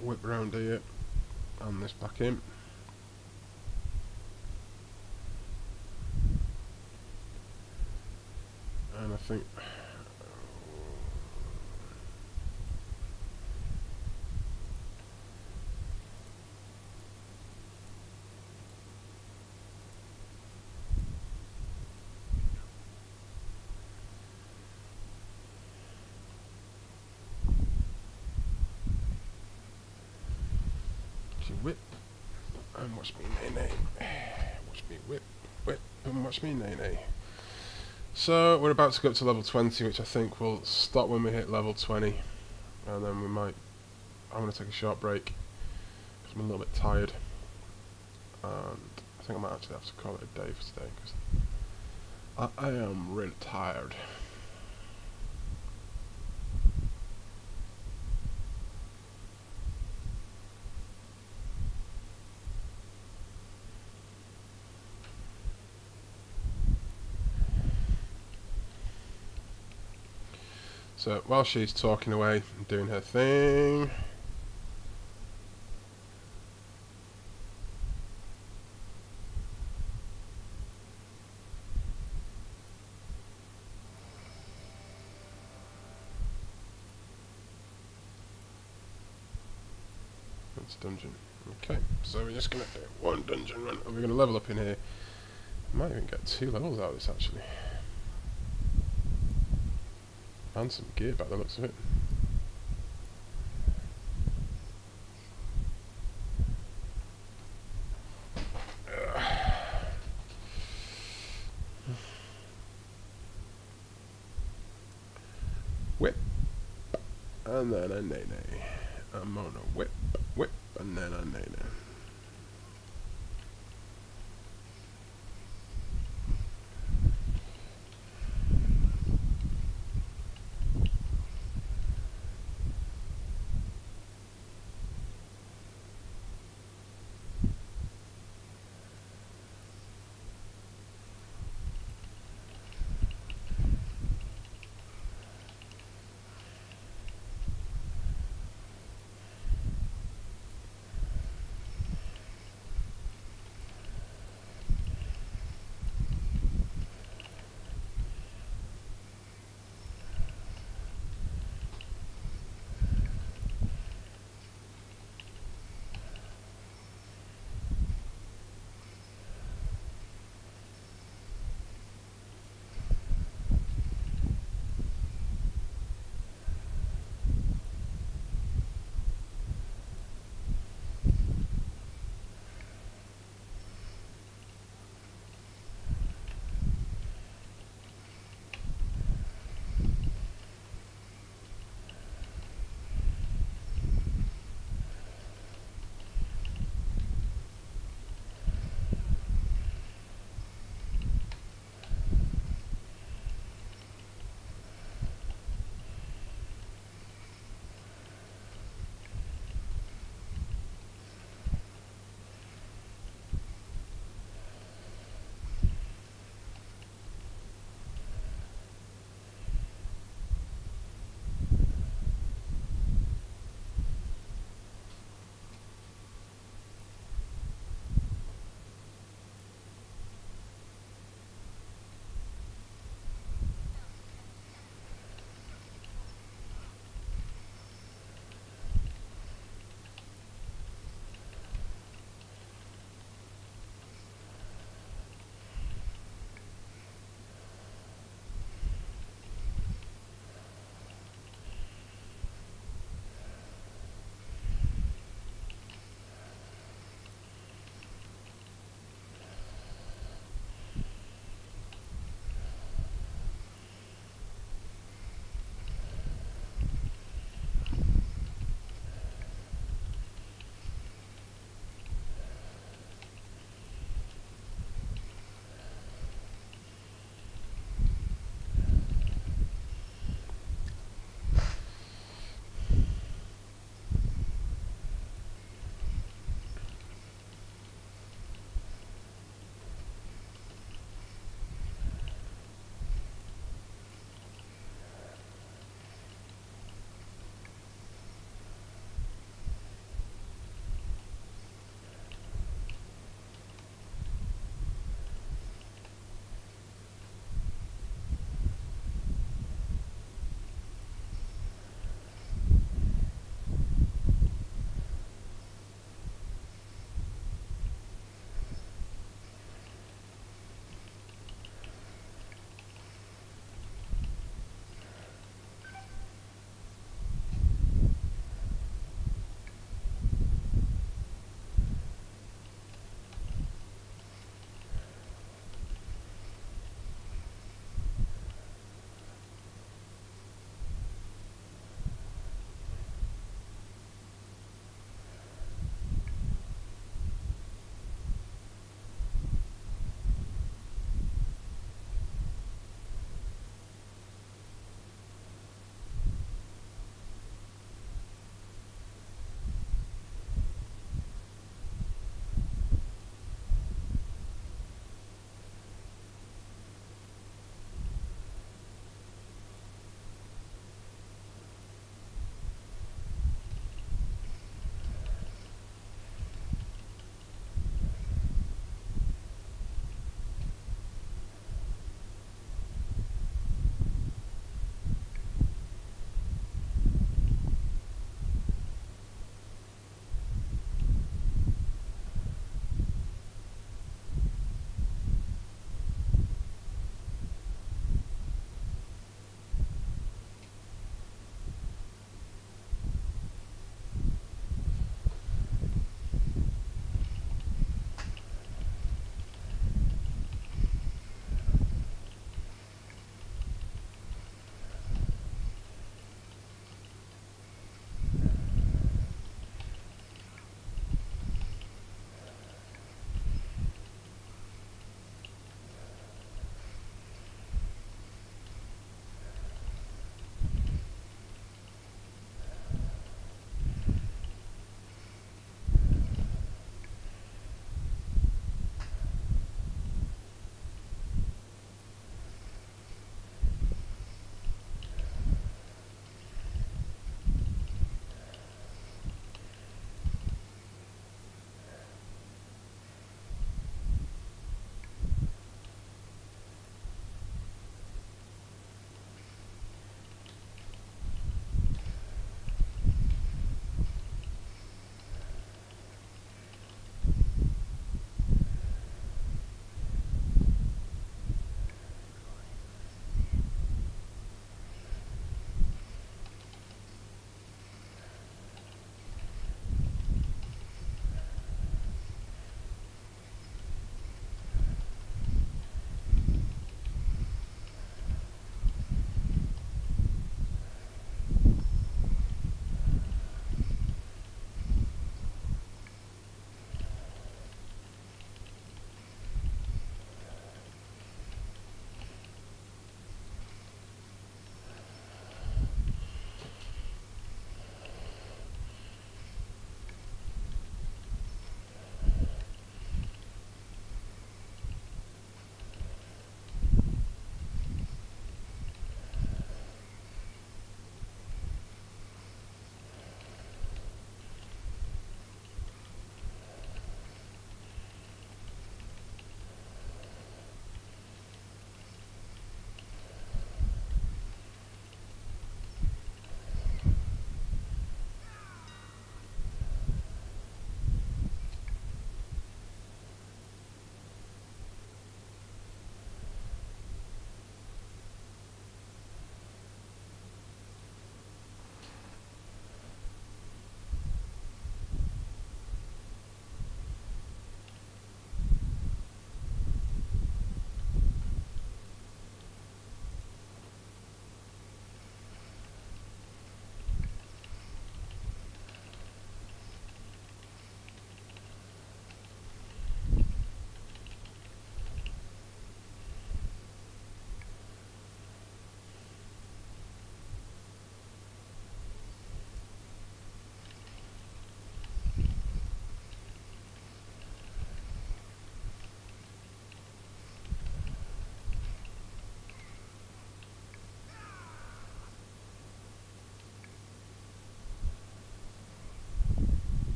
whip around here and this back in. And I think whip, and watch me nay. Watch me whip, and watch me nay. So we're about to go up to level 20, which I think will stop when we hit level 20, and then we might. I'm going to take a short break because I'm a little bit tired, and I think I might actually have to call it a day for today because I am really tired. So while she's talking away and doing her thing, that's dungeon. Okay, so we're just going to do one dungeon run, and we're going to level up in here. Might even get 2 levels out of this actually. And some gear by the looks of it. Whip, and then a nay. I'm gonna whip, and then a nay.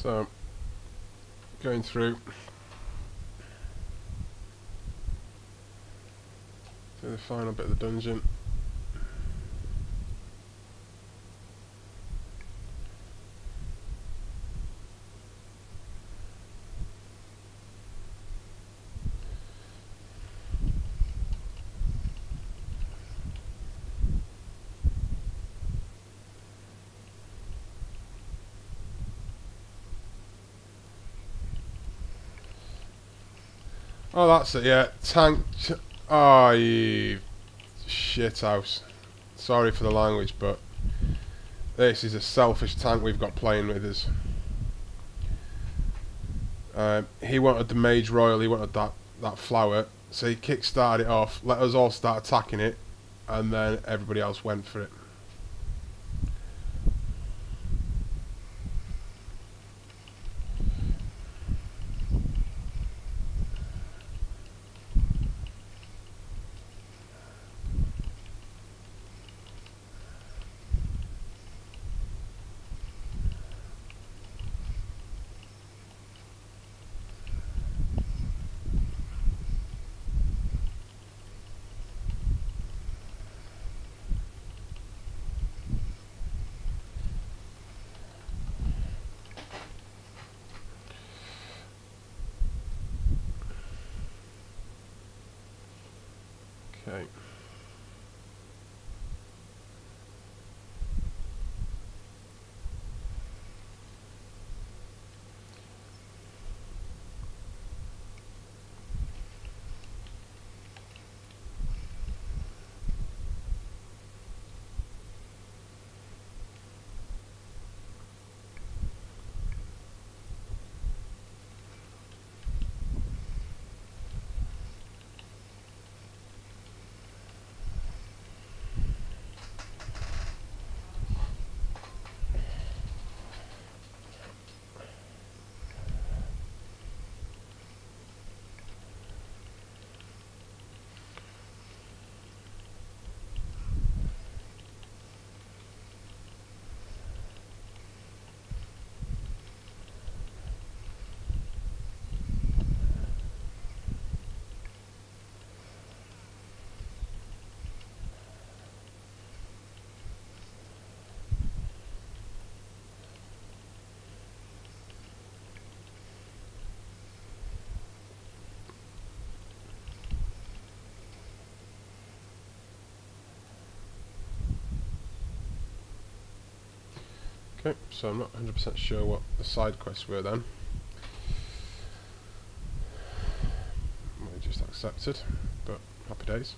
So, going through to the final bit of the dungeon. Oh, that's it, yeah. Tank. Oh, you shithouse. Sorry for the language, but this is a selfish tank we've got playing with us. He wanted the Mage Royal, he wanted that flower, so he kick-started it off, let us all start attacking it, and then everybody else went for it. Okay. Okay, so I'm not 100% sure what the side quests were then. I just accepted, but happy days.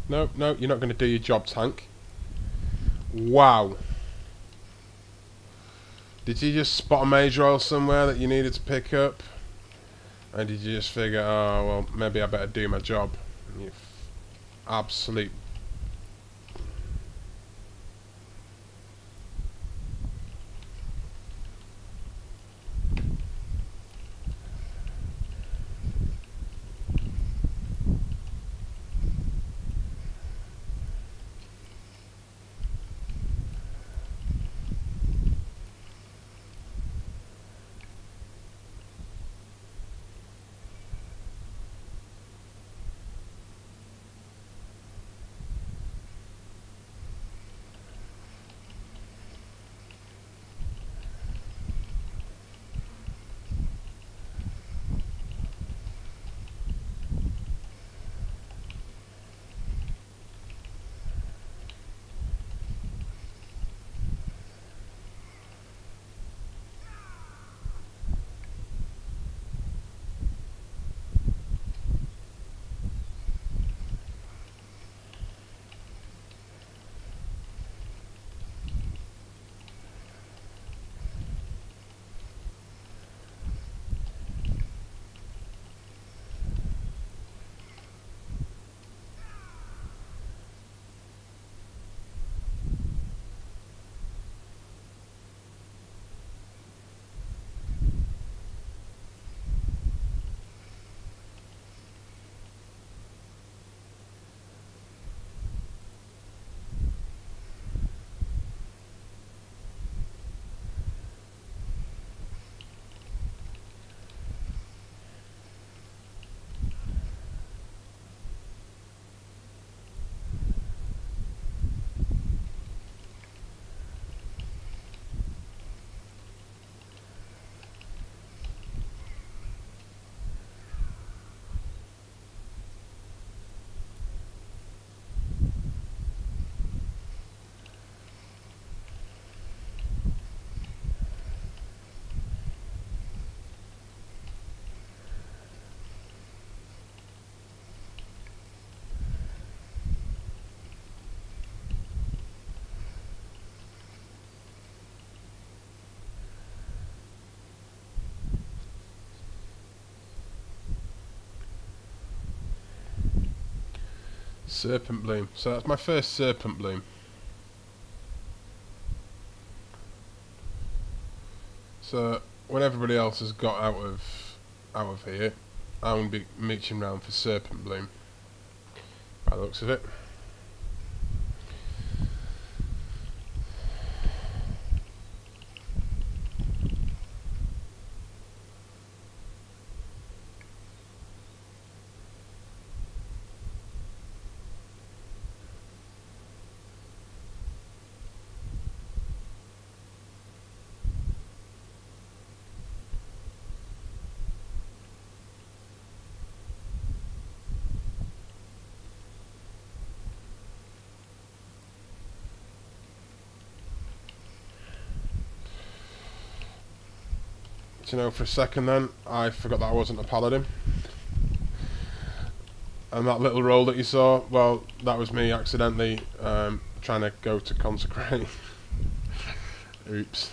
No, no, you're not going to do your job, tank. Wow. Did you just spot a Mage Royal somewhere that you needed to pick up? And did you just figure, oh, well, maybe I better do my job? You absolute... Serpent Bloom. So that's my first Serpent Bloom. So when everybody else has got out of here, I'm going to be mooching round for Serpent Bloom, by the looks of it. Do you know, for a second then, I forgot that I wasn't a paladin. And that little roll that you saw, well, that was me accidentally trying to go to consecrate. Oops.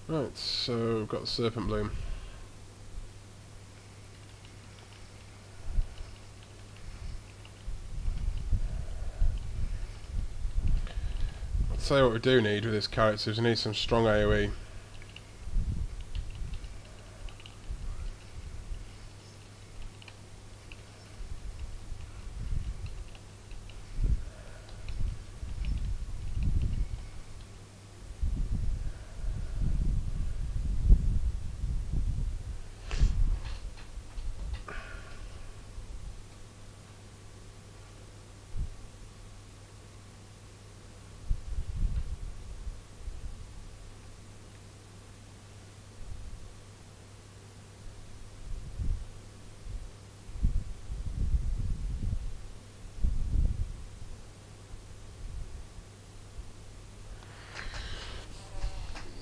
Right, so we've got the Serpent Bloom. I'll tell you what we do need with this character is we need some strong AoE.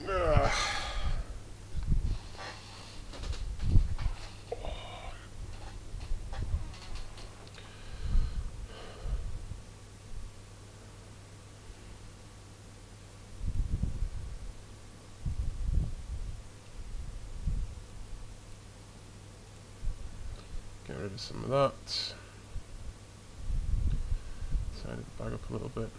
Ugh. Get rid of some of that. Tidy the bag up a little bit.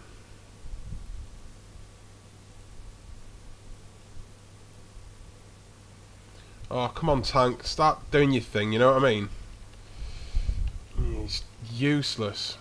Oh, come on, tank. Start doing your thing, you know what I mean? He's useless.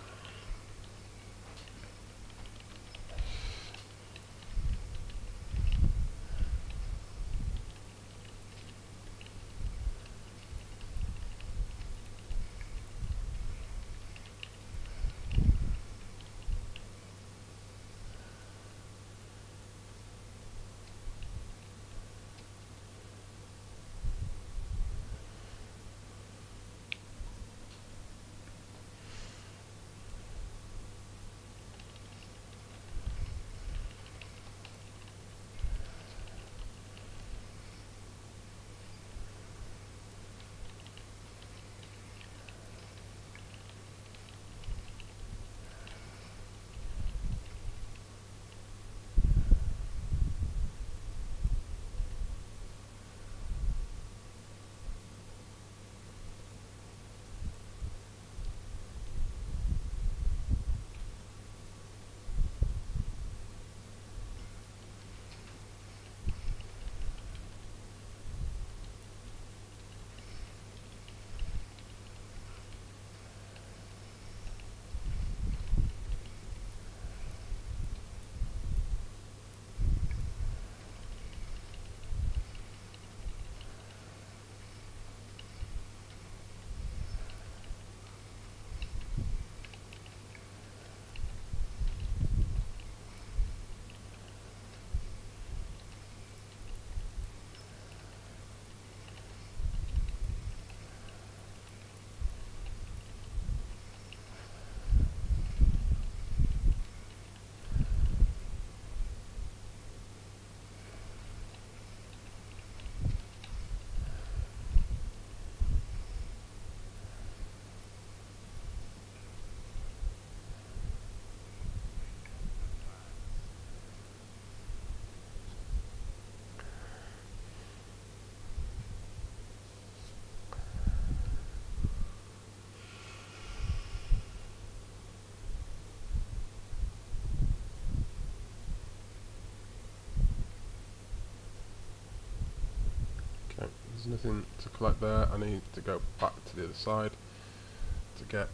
Okay, there's nothing to collect there. I need to go back to the other side to get...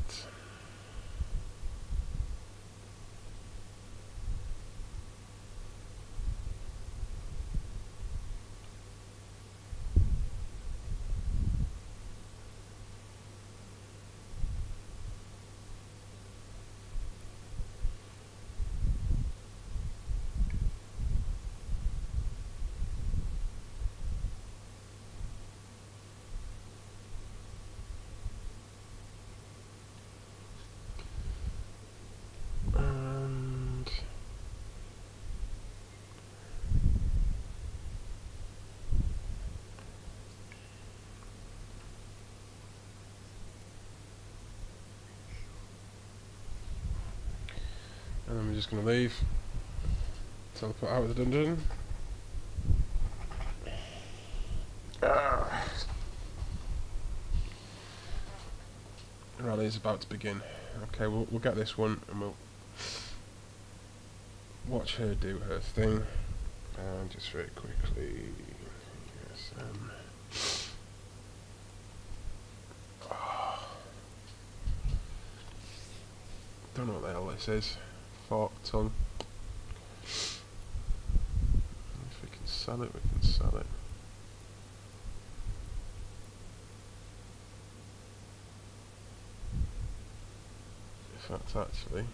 And then we're just going to leave, teleport out of the dungeon. battle is about to begin. Okay, we'll get this one and we'll watch her do her thing. And just very quickly, yes, don't know what the hell this is. Fork tongue. If we can sell it, we can sell it. In fact, actually,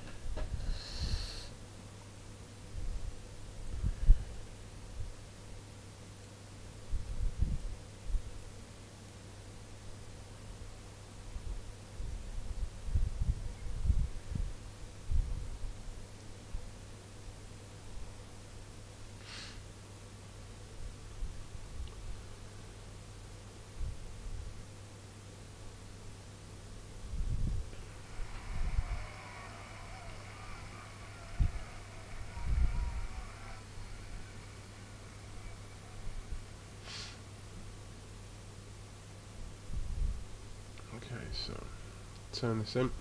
okay, so turn this in.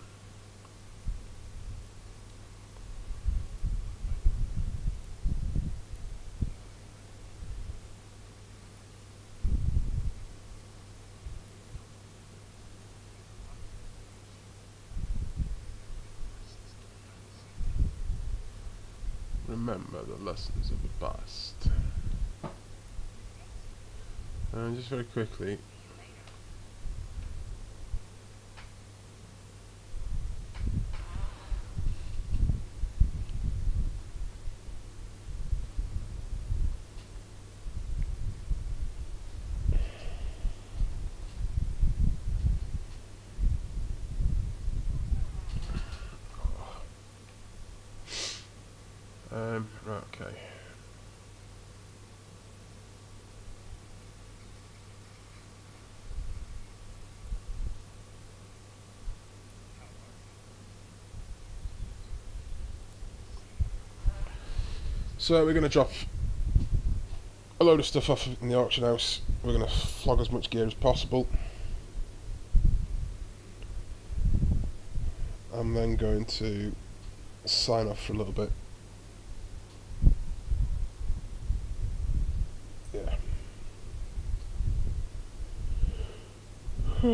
Remember the lessons of the past. And just very quickly, right, okay. So we're going to drop a load of stuff off in the auction house. We're going to flog as much gear as possible. I'm then going to sign off for a little bit. Yeah. I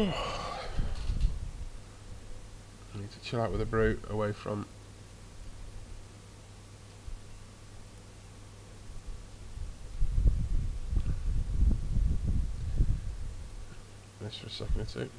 need to chill out with a brew away from this for a second or two.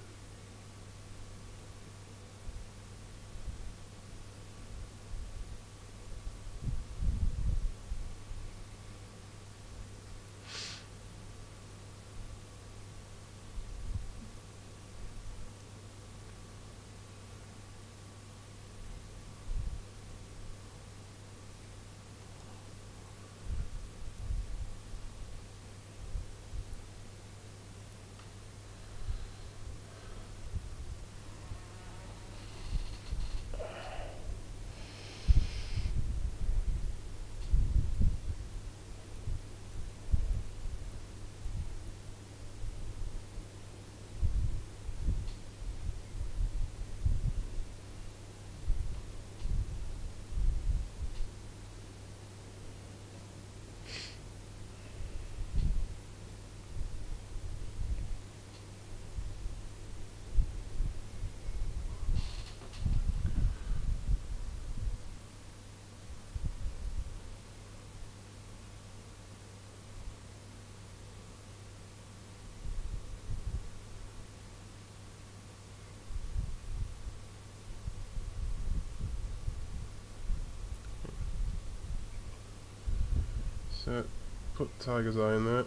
So, put Tiger's Eye in there.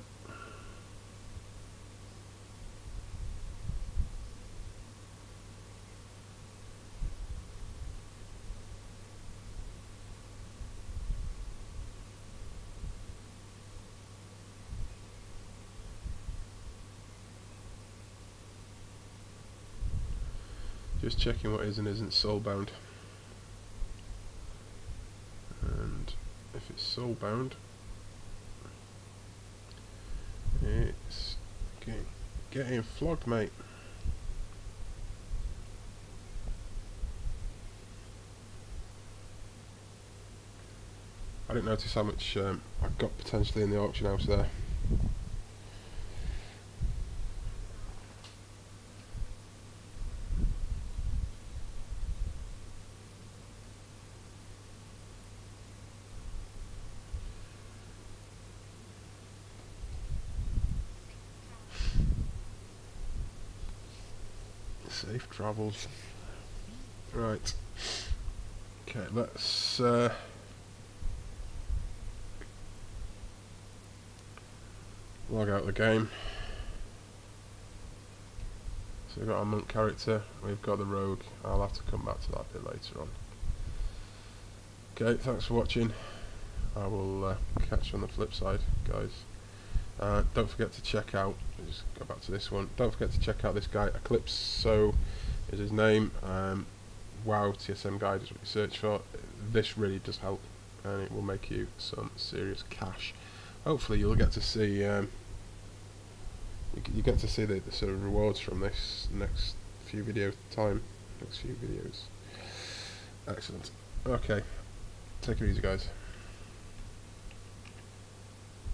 Just checking what is and isn't soulbound. And if it's soulbound, it's getting flogged, mate. I didn't notice how much I got potentially in the auction house there. Safe travels. Right. Okay, let's log out the game. So we've got our monk character, we've got the rogue. I'll have to come back to that a bit later on. Okay, thanks for watching. I will catch you on the flip side, guys. Don't forget to check out, just go back to this one, don't forget to check out this guy, Eclipse, so is his name. WoW TSM guide is what you search for. This really does help, and it will make you some serious cash. Hopefully you'll get to see you get to see the sort of rewards from this next few videos. Excellent. Okay, take it easy, guys.